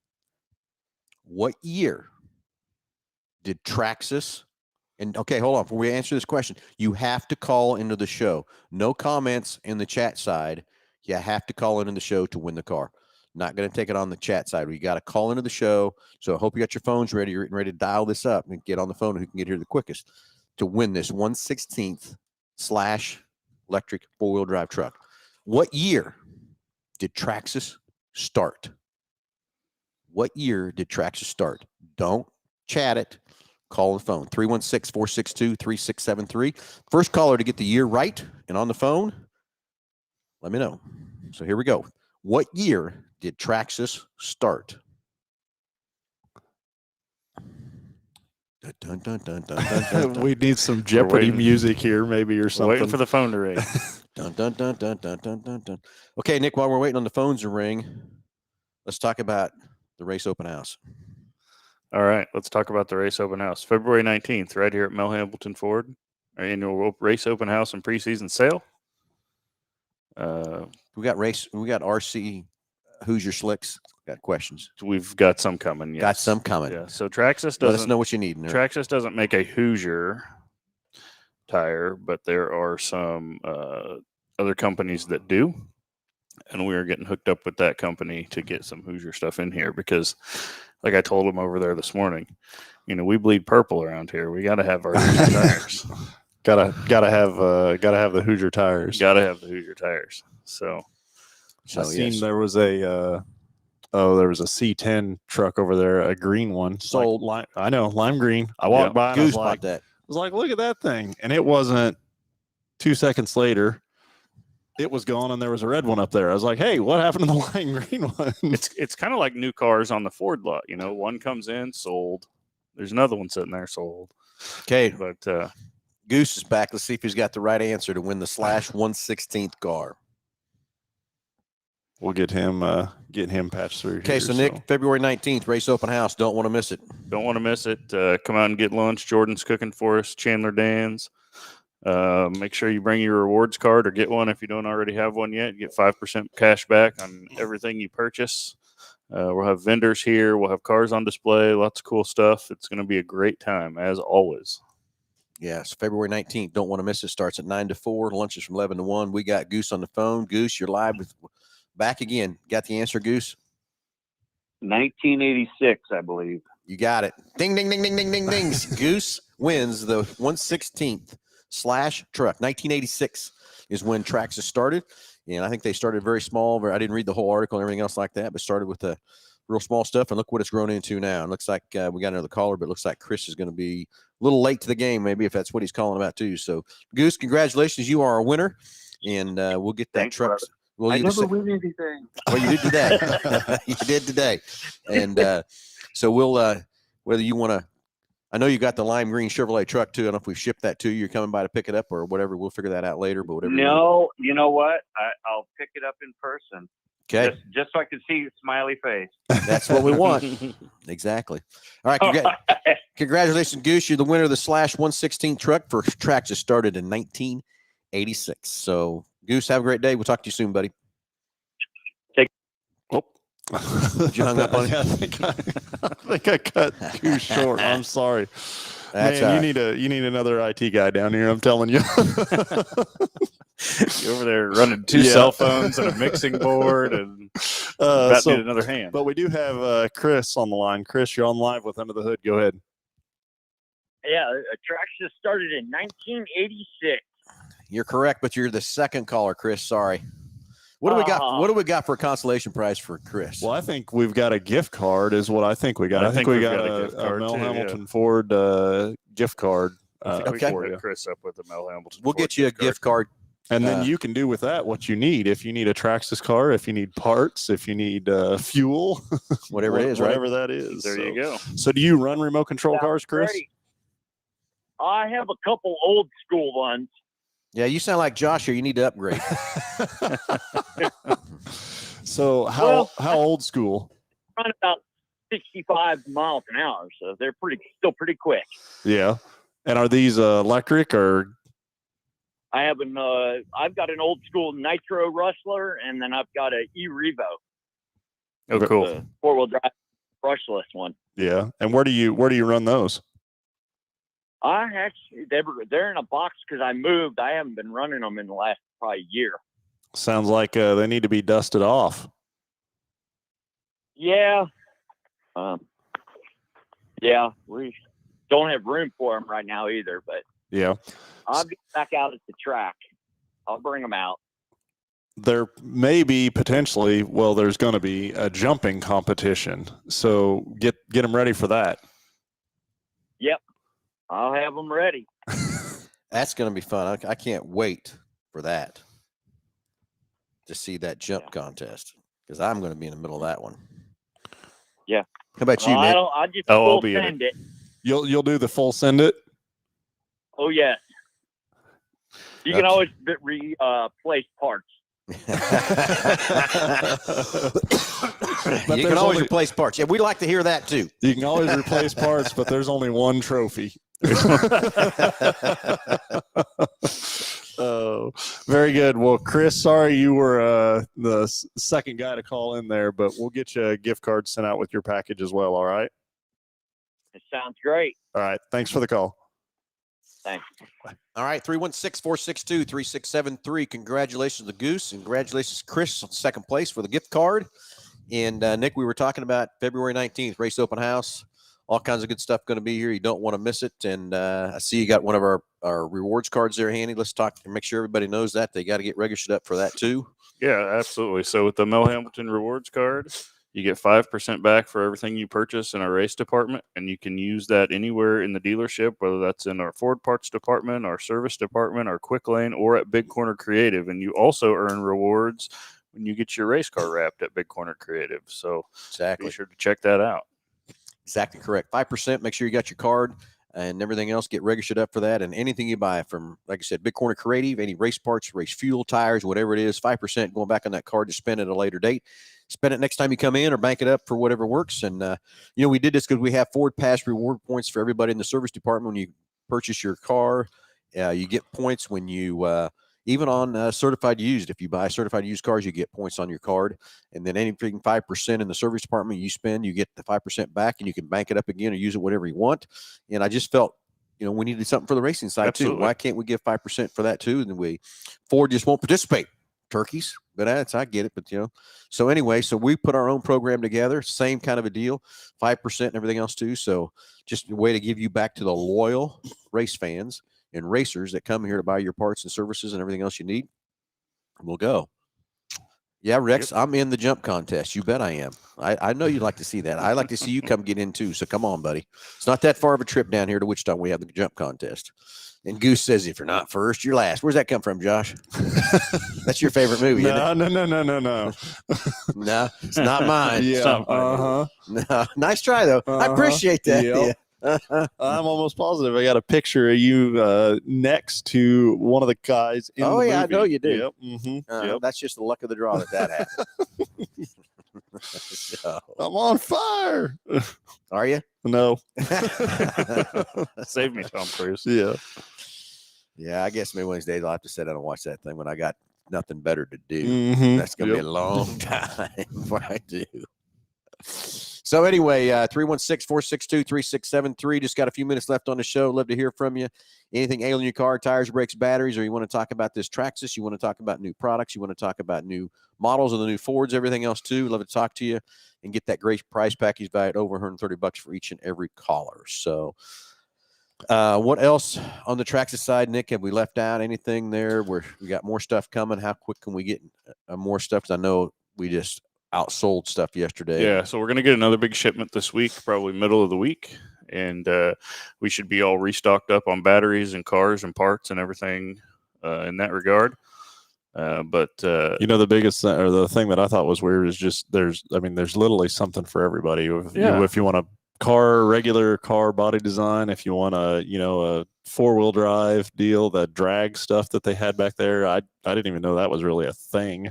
what year did Traxxas. And okay, hold on. Before we answer this question, you have to call into the show. No comments in the chat side. You have to call into the show to win the car. Not going to take it on the chat side. We got to call into the show. So I hope you got your phones ready. You're ready to dial this up and get on the phone who can get here the quickest to win this 1/16 / electric 4-wheel drive truck. What year did Traxxas start? What year did Traxxas start? Don't chat it. Call the phone. 316-462-3673. First caller to get the year right and on the phone, let me know. So here we go. What year did Traxxas start? Dun, dun, dun, dun, dun, dun, dun. We need some Jeopardy waiting. music here, maybe, or something. Waiting for the phone to ring. Dun, dun, dun, dun, dun, dun, dun, dun. Okay, Nick, while we're waiting on the phones to ring, let's talk about the race open house. All right, let's talk about the race open house. February 19th, right here at Mel Hambelton Ford, our annual race open house and preseason sale. We got RC Hoosier Slicks. Got questions. We've got some coming. Yes. Got some coming. Yeah. So Traxxas Let us doesn't know what you need. In there. Traxxas doesn't make a Hoosier tire, but there are some other companies that do, and we are getting hooked up with that company to get some Hoosier stuff in here because, like I told them over there this morning, we bleed purple around here. We got to have our Hoosier tires. Gotta have the Hoosier tires. Got to have the Hoosier tires. So I seen there was a C10 truck over there, a green one. Sold. I know, lime green. I walked by and Goose I bought that. was like, look at that thing. And it wasn't 2 seconds later, it was gone and there was a red one up there. I was like, hey, what happened to the lime green one? it's kind of like new cars on the Ford lot. One comes in, sold. There's another one sitting there, sold. Okay, But Goose is back. Let's see if he's got the right answer to win the / 1/16 car. We'll get him patched through. Okay, so Nick, February 19th, race open house. Don't want to miss it. don't want to miss it. Come out and get lunch. Jordan's cooking for us. Chandler Dan's. Make sure you bring your rewards card or get one if you don't already have one yet. You get 5% cash back on everything you purchase. We'll have vendors here. We'll have cars on display. Lots of cool stuff. It's going to be a great time, as always. Yes, February 19th. Don't want to miss it. Starts at 9 to 4. Lunch is from 11 to 1. We got Goose on the phone. Goose, you're live with back again. Got the answer, Goose? 1986, I believe. You got it. Ding, ding, ding, ding, ding, ding, dings. Goose wins the 1/16 / truck. 1986 is when Traxxas started. And I think they started very small. I didn't read the whole article and everything else like that, but started with the real small stuff. And look what it's grown into now. It looks like we got another caller, but it looks like Chris is going to be a little late to the game, maybe, if that's what he's calling about too. So, Goose, congratulations. You are a winner. And we'll get that Thanks, truck. brother. Well, I never win anything. Well, you did today. You did today. And so we'll, whether you want to, I know you got the lime green Chevrolet truck too. I don't know if we've shipped that to you. You're coming by to pick it up or whatever. We'll figure that out later. But whatever. No, you know what? I'll pick it up in person. Okay. Just so I can see your smiley face. That's what we want. Exactly. All right. Congratulations, Goose. You're the winner of the / 1/16 truck for Traxxas. Started in 1986. So, Goose, have a great day. We'll talk to you soon, buddy. Did you hung up on him? I think I cut too short. I'm sorry. That's Man, all right. you need another IT guy down here. I'm telling you. You're over there running two cell phones and a mixing board and about need another hand. But we do have Chris on the line. Chris, you're on live with Under the Hood. Go ahead. Yeah, Traxxas started in 1986. You're correct, but you're the second caller, Chris. Sorry. What do we got? What do we got for a consolation prize for Chris? Well, I think we've got a gift card. Is what I think we got. I think we got a gift card Mel too, Hambelton Ford gift card. We okay. can hook Chris up with the Mel Hambelton. We'll Ford get you a gift card. And then you can do with that what you need. If you need a Traxxas car, if you need parts, if you need fuel, Whatever it is, right? Whatever that is. There you go. So do you run remote control cars, Chris? Great. I have a couple old school ones. Yeah, you sound like Josh here. You need to upgrade. So how old school? Run about 65 miles an hour, so they're still pretty quick. Yeah. And are these electric or? I've got an old school Nitro Rustler, and then I've got a E-Revo. Oh, cool. The 4-wheel drive brushless one. Yeah. And where do you run those? They're in a box because I moved. I haven't been running them in the last probably year. Sounds like they need to be dusted off. Yeah. Yeah, we don't have room for them right now either, but Yeah. I'll get back out at the track. I'll bring them out. There may be potentially, well, there's going to be a jumping competition. So get them ready for that. Yep. I'll have them ready. That's going to be fun. I can't wait for that, to see that jump contest, because I'm going to be in the middle of that one. Yeah. How about you, Nick? I'll just Oh, I'll full be in send it. You'll do the full send it? Oh, yes. You can always replace parts. You But can there's always only- replace parts. Yeah, we like to hear that too. You can always replace parts, but there's only one trophy. Oh, very good. Well, Chris, sorry you were the second guy to call in there, but we'll get you a gift card sent out with your package as well. All right. It sounds great. All right. Thanks for the call. Thanks. All right, 316-462-3673. Congratulations to Goose. Congratulations, Chris, on second place for the gift card. And Nick, we were talking about February 19th, race open house. All kinds of good stuff going to be here. You don't want to miss it. And I see you got one of our rewards cards there handy. Let's talk and make sure everybody knows that. They got to get registered up for that too. Yeah, absolutely. So with the Mel Hambelton rewards card, you get 5% back for everything you purchase in our race department, and you can use that anywhere in the dealership, whether that's in our Ford parts department, our service department, our quick lane, or at Big Corner Creative. And you also earn rewards when you get your race car wrapped at Big Corner Creative. So Exactly. be sure to check that out. Exactly correct. 5%. Make sure you got your card and everything else. Get registered up for that. And anything you buy from, like I said, Big Corner Creative, any race parts, race fuel, tires, whatever it is, 5% going back on that card to spend at a later date. Spend it next time you come in or bank it up for whatever works. And, we did this because we have Ford Pass reward points for everybody in the service department. When you purchase your car, you get points when you, even on certified used, if you buy certified used cars, you get points on your card. And then anything 5% in the service department you spend, you get the 5% back, and you can bank it up again or use it whatever you want. And I just felt, we needed something for the racing side Absolutely. too. Why can't we give 5% for that too? And then Ford just won't participate. Turkeys, but I get it. But so anyway, so we put our own program together, same kind of a deal, 5% and everything else too. So just a way to give you back to the loyal race fans and racers that come here to buy your parts and services and everything else you need. We'll go. Yeah, Rex, yep. I'm in the jump contest. You bet I am. I know you'd like to see that. I'd like to see you come get in too. So come on, buddy. It's not that far of a trip down here to Wichita. We have the jump contest. And Goose says, if you're not first, you're last. Where's that come from, Josh? That's your favorite movie, isn't it? No. No, it's not mine. Yeah. No, nice try, though. I appreciate that. Yep. Yeah. I'm almost positive I got a picture of you next to one of the guys in the movie. I know you do. Yep. Mm-hmm. Yep. That's just the luck of the draw that happened. So. I'm on fire. Are you? No. Save me, Tom Cruise. Yeah. Yeah, I guess maybe Wednesday I'll have to sit down and watch that thing when I got nothing better to do. Mm-hmm. That's going to be a long time before I do. So anyway, 316-462-3673. Just got a few minutes left on the show. Love to hear from you. Anything ailing your car, tires, brakes, batteries, or you want to talk about this Traxxas, you want to talk about new products, you want to talk about new models of the new Fords, everything else too. Love to talk to you and get that great price package valued over $130 for each and every caller. So what else on the Traxxas side, Nick? Have we left out anything there where we got more stuff coming? How quick can we get more stuff? Because I know we just outsold stuff yesterday. Yeah, so we're going to get another big shipment this week, probably middle of the week, and we should be all restocked up on batteries and cars and parts and everything in that regard. But the biggest or the thing that I thought was weird is just there's literally something for everybody. If you want a regular car body design, if you want a 4-wheel drive deal, the drag stuff that they had back there, I didn't even know that was really a thing.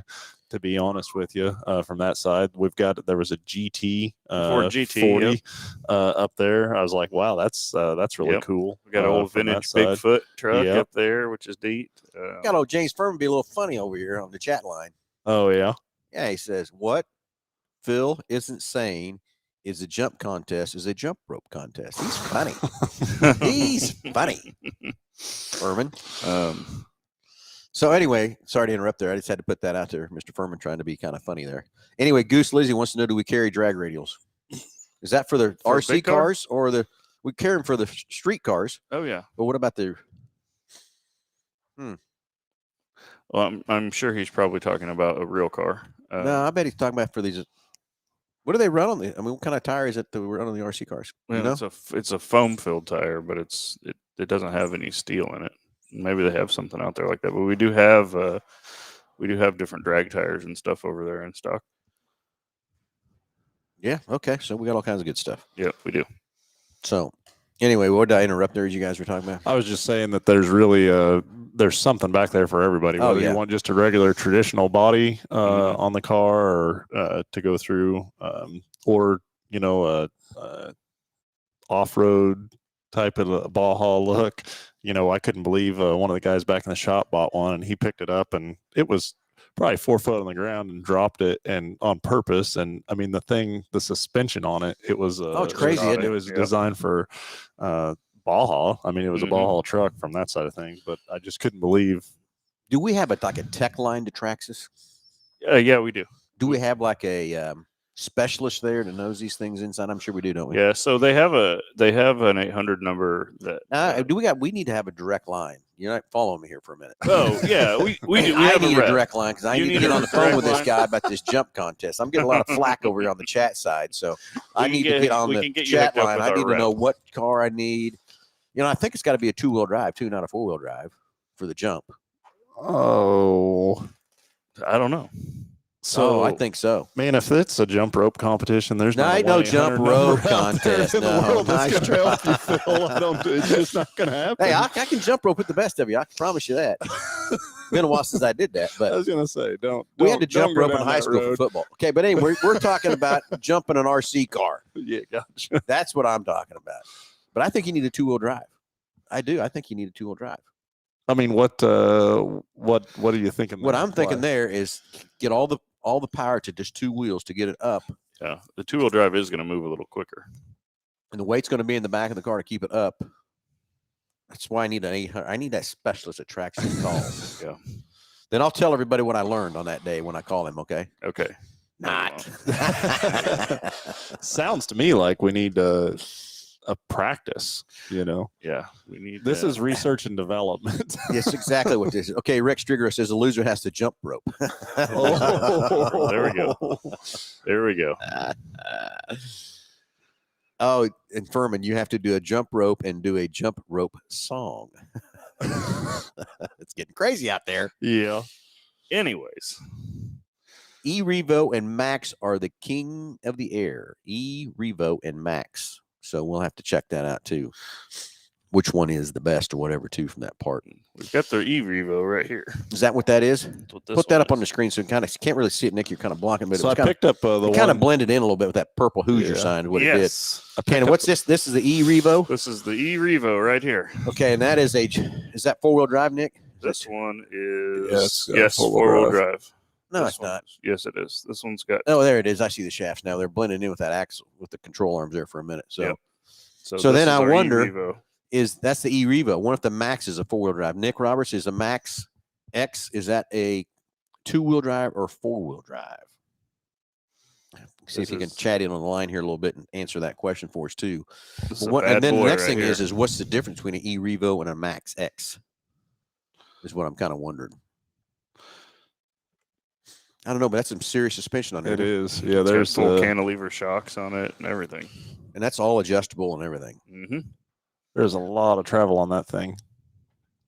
To be honest with you, from that side, there was a GT Ford GT 40 yep. Up there. I was like, wow, that's really yep. cool. We got an old vintage Bigfoot truck up there, which is neat. Got old James Furman be a little funny over here on the chat line. Oh yeah, yeah. He says, "What Phil isn't saying is a jump contest is a jump rope contest." He's funny. He's funny. Furman. So anyway, sorry to interrupt there. I just had to put that out there. Mr. Furman trying to be kind of funny there. Anyway, Goose Lizzie wants to know, do we carry drag radials? Is that for the For a RC big car? cars or we carry them for the street cars? Oh yeah. But what about the? Well, I'm sure he's probably talking about a real car. No, I bet he's talking about for these. What do they run on the? I mean, what kind of tire is it that we run on the RC cars? Well, You know? it's a foam filled tire, but it doesn't have any steel in it. Maybe they have something out there like that, but we do have different drag tires and stuff over there in stock. Yeah. Okay. So we got all kinds of good stuff. Yep, we do. So anyway, what did I interrupt there? As you guys were talking about? I was just saying that there's really there's something back there for everybody. Oh, Whether yeah. you want just a regular traditional body Mhm. on the car or to go through, or a off-road type of a Baja look. I couldn't believe one of the guys back in the shop bought one, and he picked it up, and it was probably 4 foot on the ground, and dropped it and on purpose. And I mean, the suspension on it, it was it's crazy, isn't It it? was Yeah. designed for Baja. I mean, it was a Mhm. Baja truck from that side of things, but I just couldn't believe. Do we have like a tech line to Traxxas? Yeah, we do. Do we have like a specialist there that knows these things inside? I'm sure we do, don't we? Yeah, so they have an 800 number that. We need to have a direct line. You're not following me here for a minute. Oh yeah, we do. We I have need a a rep. direct line because I You need to need get a on the phone direct with this line? guy about this jump contest. I'm getting a lot of flack over here on the chat side, so I We need can to get on we the can get you chat hooked up line. with I our need to know rep. what car I need. I think it's got to be a 2-wheel drive too, not a 4-wheel drive for the jump. Oh, I don't know. so I think so. man, if it's a jump rope competition, there's No, not a ain't no 1-800 jump number rope out there contest. in the No, world that's nice gonna help try. you, Phil. It's just not going to happen. Hey, I can jump rope with the best of you. I can promise you that. It's been a while since I did that, I but was going to say, don't. we had to don't jump go rope in down high that school for road. football. Okay, but anyway, we're talking about jumping an RC car. Yeah, gotcha. That's what I'm talking about. But I think you need a 2-wheel drive. I do. I think you need a 2-wheel drive. I mean, what are you thinking? What there? I'm thinking Why? there is get all the power to just 2 wheels to get it up, Yeah, the 2-wheel drive is going to move a little quicker. and the weight's going to be in the back of the car to keep it up. That's why I need an 800. I need that specialist at Traxxas call. Yeah. Then I'll tell everybody what I learned on that day when I call him. Okay. Okay. Not. Sounds to me like we need a practice. Yeah, we need. This is research and development. Yes, exactly what this is. Okay, Rick Strigger says the loser has to jump rope. Oh. There we go. There we go. Oh, and Furman, you have to do a jump rope and do a jump rope song. It's getting crazy out there. Yeah. Anyways, E-Revo and Max are the king of the air. E-Revo and Max. So we'll have to check that out too. Which one is the best or whatever too from that part. we've got their E-Revo right here. Is that what that is? That's what this Put that one up on is. the screen so you kind of can't really see it, Nick. You're kind of blocking, but So it I was picked up the kind of one. blended in a little bit with that purple Hoosier Yeah. sign. What Yes. it did. Okay, and what's this? This is the E-Revo. This is the E-Revo right here. Okay, and that is is that 4-wheel drive, Nick? This one is Yes, yes, four-wheel four-wheel drive. drive. No, This it's not. Yes, it is. This one's got. Oh, there it is. I see the shafts now. They're blending in with that axle with the control arms there for a minute. So Yep. So So this then is I our wonder- E-Revo. that's the E-Revo. What if the Max is a 4-wheel drive? Nick Roberts is a Max X. Is that a 2-wheel drive or 4-wheel drive? See if This you can is- chat in on the line here a little bit and answer that question for us too. This is a And bad then the boy next right thing here. is what's the difference between an E-Revo and a Max X? Is what I'm kind of wondering. I don't know, but that's some serious suspension on there. It is. Yeah, It's got there's full cantilever shocks on it and everything. And that's all adjustable and everything. Mm-hmm. there's a lot of travel on that thing.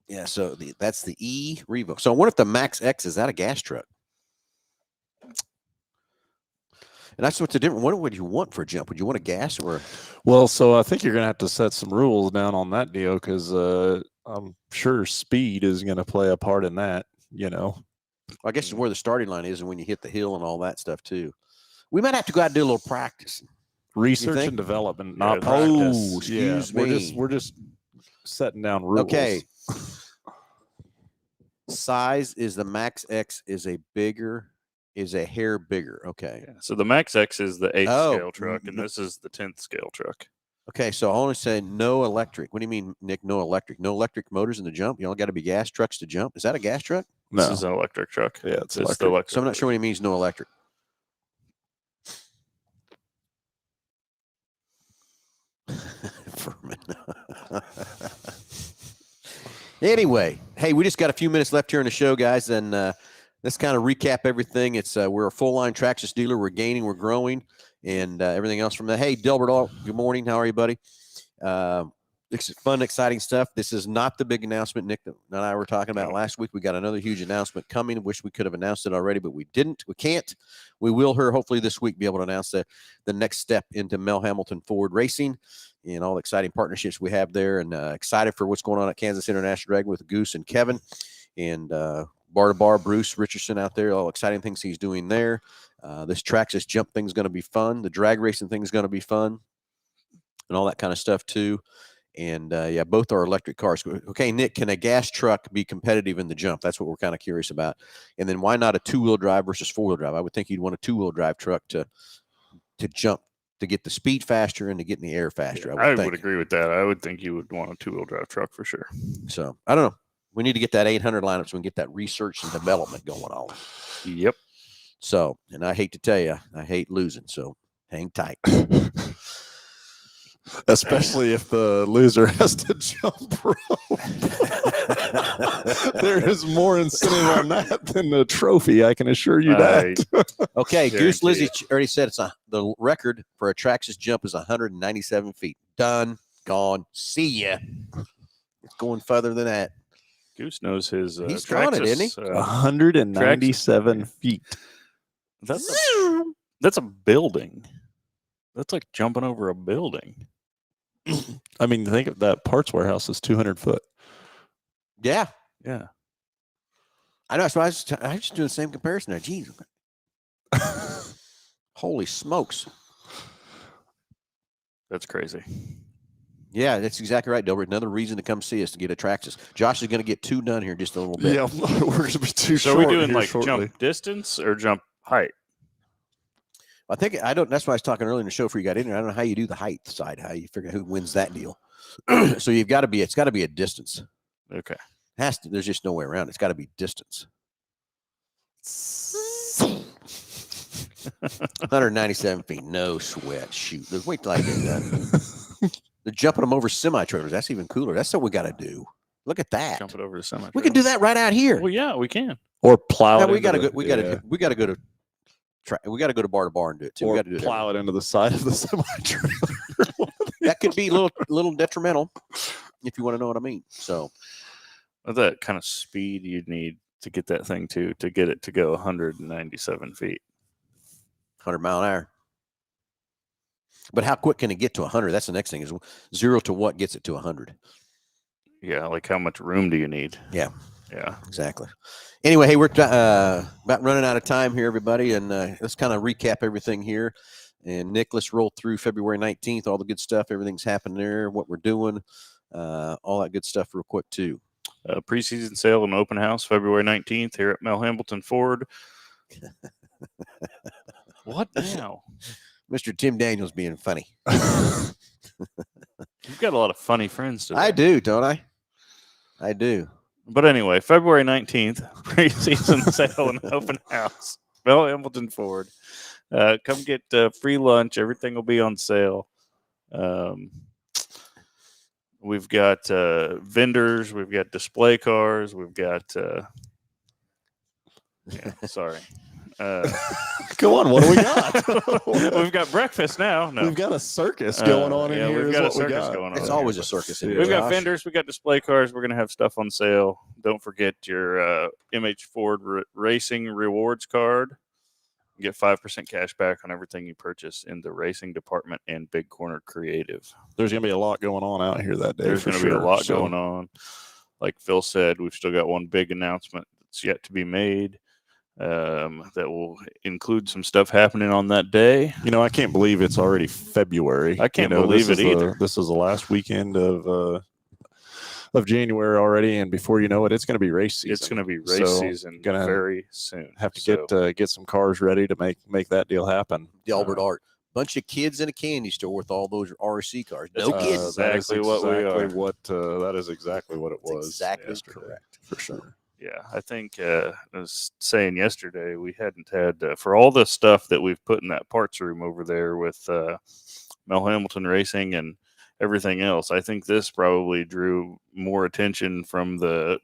Yeah, so that's the E-Revo. So I wonder if the Max X, is that a gas truck? And that's what's the difference. What would you want for a jump? Would you want a gas or? Well, so I think you're gonna have to set some rules down on that deal because I'm sure speed is gonna play a part in that. I guess it's where the starting line is and when you hit the hill and all that stuff too. We might have to go out and do a little practice. Research think? and development, not Yeah. practice. Oh, excuse me. We're just setting down rules. Okay. Size is the Max X is a hair bigger. Okay. Yeah. So the Max X is the 8th Oh, scale truck, and this is the 10th scale truck. Okay, so I only said no electric. What do you mean, Nick? No electric? No electric motors in the jump? You only got to be gas trucks to jump? Is that a gas truck? This No. is an electric truck. Yeah, it's the electric. electric. So I'm not sure what he means. No electric. Anyway, hey, we just got a few minutes left here in the show, guys, and let's kind of recap everything. It's we're a full line Traxxas dealer. We're gaining, we're growing, and everything else from that. Hey, Delbert, good morning. How are you, buddy? It's fun, exciting stuff. This is not the big announcement Nick and I were talking about last week. We got another huge announcement coming. Wish we could have announced it already, but we didn't. We can't. We will hopefully this week be able to announce the next step into Mel Hambelton Ford Racing and all the exciting partnerships we have there, and excited for what's going on at Kansas International Dragway with Goose and Kevin and bar to bar Bruce Richardson out there. All exciting things he's doing there. This Traxxas jump thing is going to be fun. The drag racing thing is going to be fun, and all that kind of stuff too. And yeah, both are electric cars. Okay, Nick, can a gas truck be competitive in the jump? That's what we're kind of curious about. And then why not a two-wheel drive versus four-wheel drive? I would think you'd want a two-wheel drive truck to jump, to get the speed faster and to get in the air faster. I would agree with that. I would think you would want a two-wheel drive truck for sure. So I don't know. We need to get that 800 lineup so we can get that research and development going on. Yep. So, and I hate to tell you, I hate losing. So hang tight. Especially if the loser has to jump rope. There is more incentive on that than the trophy. I can assure you that. Okay, Goose Guarantee Lizzie already said the record for a Traxxas jump is 197 feet. Done, gone. See ya. It's going further than that. Goose knows his. He's drawn it, isn't he? 197 feet. That's a building. That's like jumping over a building. I mean, think of that parts warehouse is 200 foot. Yeah. Yeah. I know. So I was just doing the same comparison there. Jeez. Holy smokes. That's crazy. Yeah, that's exactly right, Delbert. Another reason to come see us to get a Traxxas. Josh is going to get two done here in just a little bit. Yeah, we're going to be too So short. are we doing here like shortly. jump distance or jump height? I think I don't. That's why I was talking earlier in the show before you got in there. I don't know how you do the height side, how you figure out who wins that deal. So you've got to be. It's got to be a distance. Okay. Has to. There's just no way around. It's got to be distance. 197 feet. No sweat. Shoot. Let's wait till I get done. They're jumping them over semi-trailers. That's even cooler. That's what we got to do. Look at that. Jump it over the semi. We can do that right out here. Well, yeah, we can. Or plow No, it. we got to into go. We the- got to. We got to go to. We got to go to bar and do it too. We Or got to do it. plow it into the side of the semi trailer. That could be a little detrimental, if you want to know what I mean. So That kind of speed you'd need to get that thing to get it to go 197 feet. 100 mile an hour. But how quick can it get to 100? That's the next thing. Is 0 to what gets it to 100? Yeah, like how much room do you need? Yeah. Yeah. Exactly. Anyway, hey, we're about running out of time here, everybody, and let's kind of recap everything here. And Nick, let's roll through February 19th, all the good stuff, everything's happening there, what we're doing, all that good stuff real quick, too. Preseason sale and open house February 19th here at Mel Hambelton Ford. What now? Mr. Tim Daniels being funny. You've got a lot of funny friends today. I do, don't I? I do. But anyway, February 19th, preseason sale and open house. Mel Hambelton Ford. Come get free lunch. Everything will be on sale. We've got vendors. We've got display cars. We've got sorry. Go on, what do we got? We've got breakfast now. No. We've got a circus going on in yeah, here. we've is got a what we circus got. going on. It's in always here. a circus in here, We've got Josh. vendors. We've got display cars. We're going to have stuff on sale. Don't forget your MH Ford Racing Rewards card. You get 5% cash back on everything you purchase in the racing department and Big Corner Creative. There's going to be a lot going on out here that day. There's going to be a lot going on. Like Phil said, we've still got one big announcement that's yet to be made. That will include some stuff happening on that day. You know, I can't believe it's already February. I can't You know, believe this it is either. This is the last weekend of January already, and before you know it, it's going to be race season. It's going to be race So, season gonna very soon. have to get some cars ready to make that deal happen. Delbert Art. bunch of kids in a candy store with all those RC cars. No That's kids. That is exactly what we are. that is exactly what it That's was. exactly yesterday, correct. for sure. Yeah, I think I was saying yesterday we hadn't had for all the stuff that we've put in that parts room over there with Mel Hambelton Racing and everything else. I think this probably drew more attention from the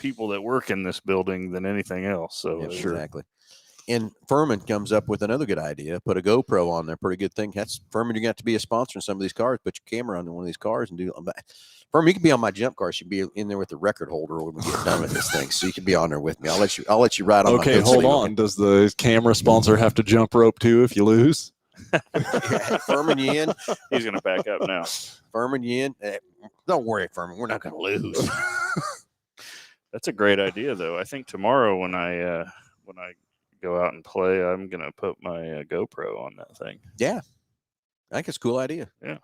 people that work in this building than anything else. So Yeah, exactly. And Furman comes up with another good idea. Put a GoPro on there. Pretty good thing. That's Furman. You're going to have to be a sponsor in some of these cars. Put your camera on one of these cars and do. Furman, you can be on my jump car. You should be in there with the record holder when we get done with this thing. So you can be on there with me. I'll let you ride on. Okay, hold on. Does the camera sponsor have to jump rope too if you lose? Furman, you in? he's going to back up now. Furman, you in? Don't worry, Furman. We're not going to lose. That's a great idea, though. I think tomorrow when I go out and play, I'm going to put my GoPro on that thing. Yeah, I think it's a cool idea. Yeah.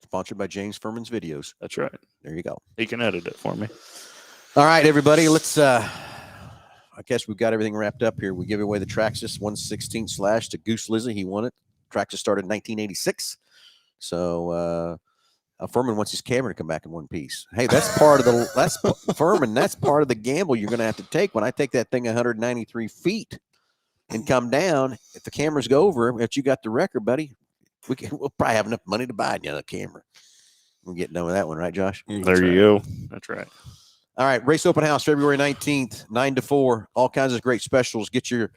Sponsored by James Furman's Videos. That's right. There you go. He can edit it for me. All right, everybody. Let's. I guess we've got everything wrapped up here. We give away the Traxxas 116 slash to Goose Lizzie. He won it. Traxxas started in 1986. So Furman wants his camera to come back in one piece. Hey, that's part of the Furman. That's part of the gamble you're going to have to take. When I take that thing 193 feet and come down, if the cameras go over, if you got the record, buddy, we'll probably have enough money to buy another camera. We'll get done with that one, right, Josh? There you go. That's right. All right, race open house February 19th, 9 to 4. All kinds of great specials. Get your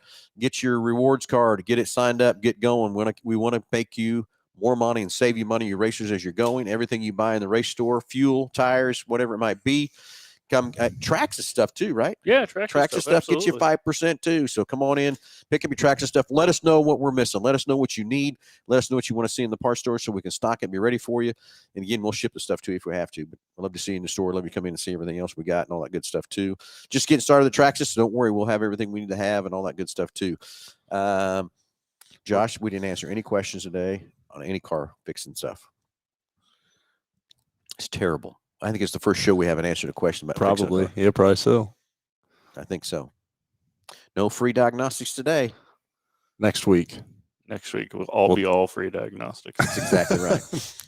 rewards card, get it signed up, get going. We want to make you more money and save you money, your racers, as you're going. Everything you buy in the race store, fuel, tires, whatever it might be. Come Traxxas stuff too, right? Yeah, Traxxas stuff gets you 5% too. So come on in, pick up your Traxxas stuff. Let us know what we're missing. Let us know what you need. Let us know what you want to see in the parts store so we can stock it and be ready for you. And again, we'll ship the stuff to you if we have to. But I'd love to see you in the store. Love you come in and see everything else we got and all that good stuff too. Just getting started with the Traxxas, so don't worry. We'll have everything we need to have and all that good stuff too. Josh, we didn't answer any questions today on any car fixing stuff. It's terrible. I think it's the first show we haven't answered a question about Probably. fixing a car. Yeah, probably so. I think so. No free diagnostics today. Next week. Next week will be all free diagnostics. That's exactly right.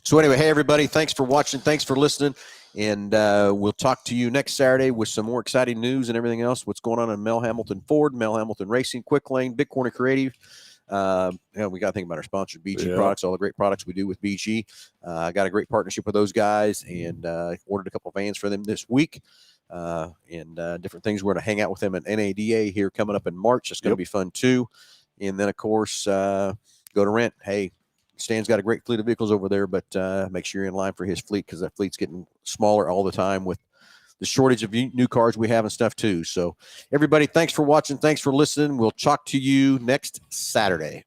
So anyway, hey, everybody, thanks for watching. Thanks for listening. And we'll talk to you next Saturday with some more exciting news and everything else. What's going on in Mel Hambelton Ford, Mel Hambelton Racing, Quick Lane, Big Corner Creative. We got to think about our sponsor, BG Products, all the great products we do with BG. I got a great partnership with those guys and ordered a couple of vans for them this week. And different things. We're going to hang out with them at NADA here coming up in March. It's going to be fun too. And then, of course, go to rent. Hey, Stan's got a great fleet of vehicles over there, but make sure you're in line for his fleet because that fleet's getting smaller all the time with the shortage of new cars we have and stuff too. So everybody, thanks for watching. Thanks for listening. We'll talk to you next Saturday.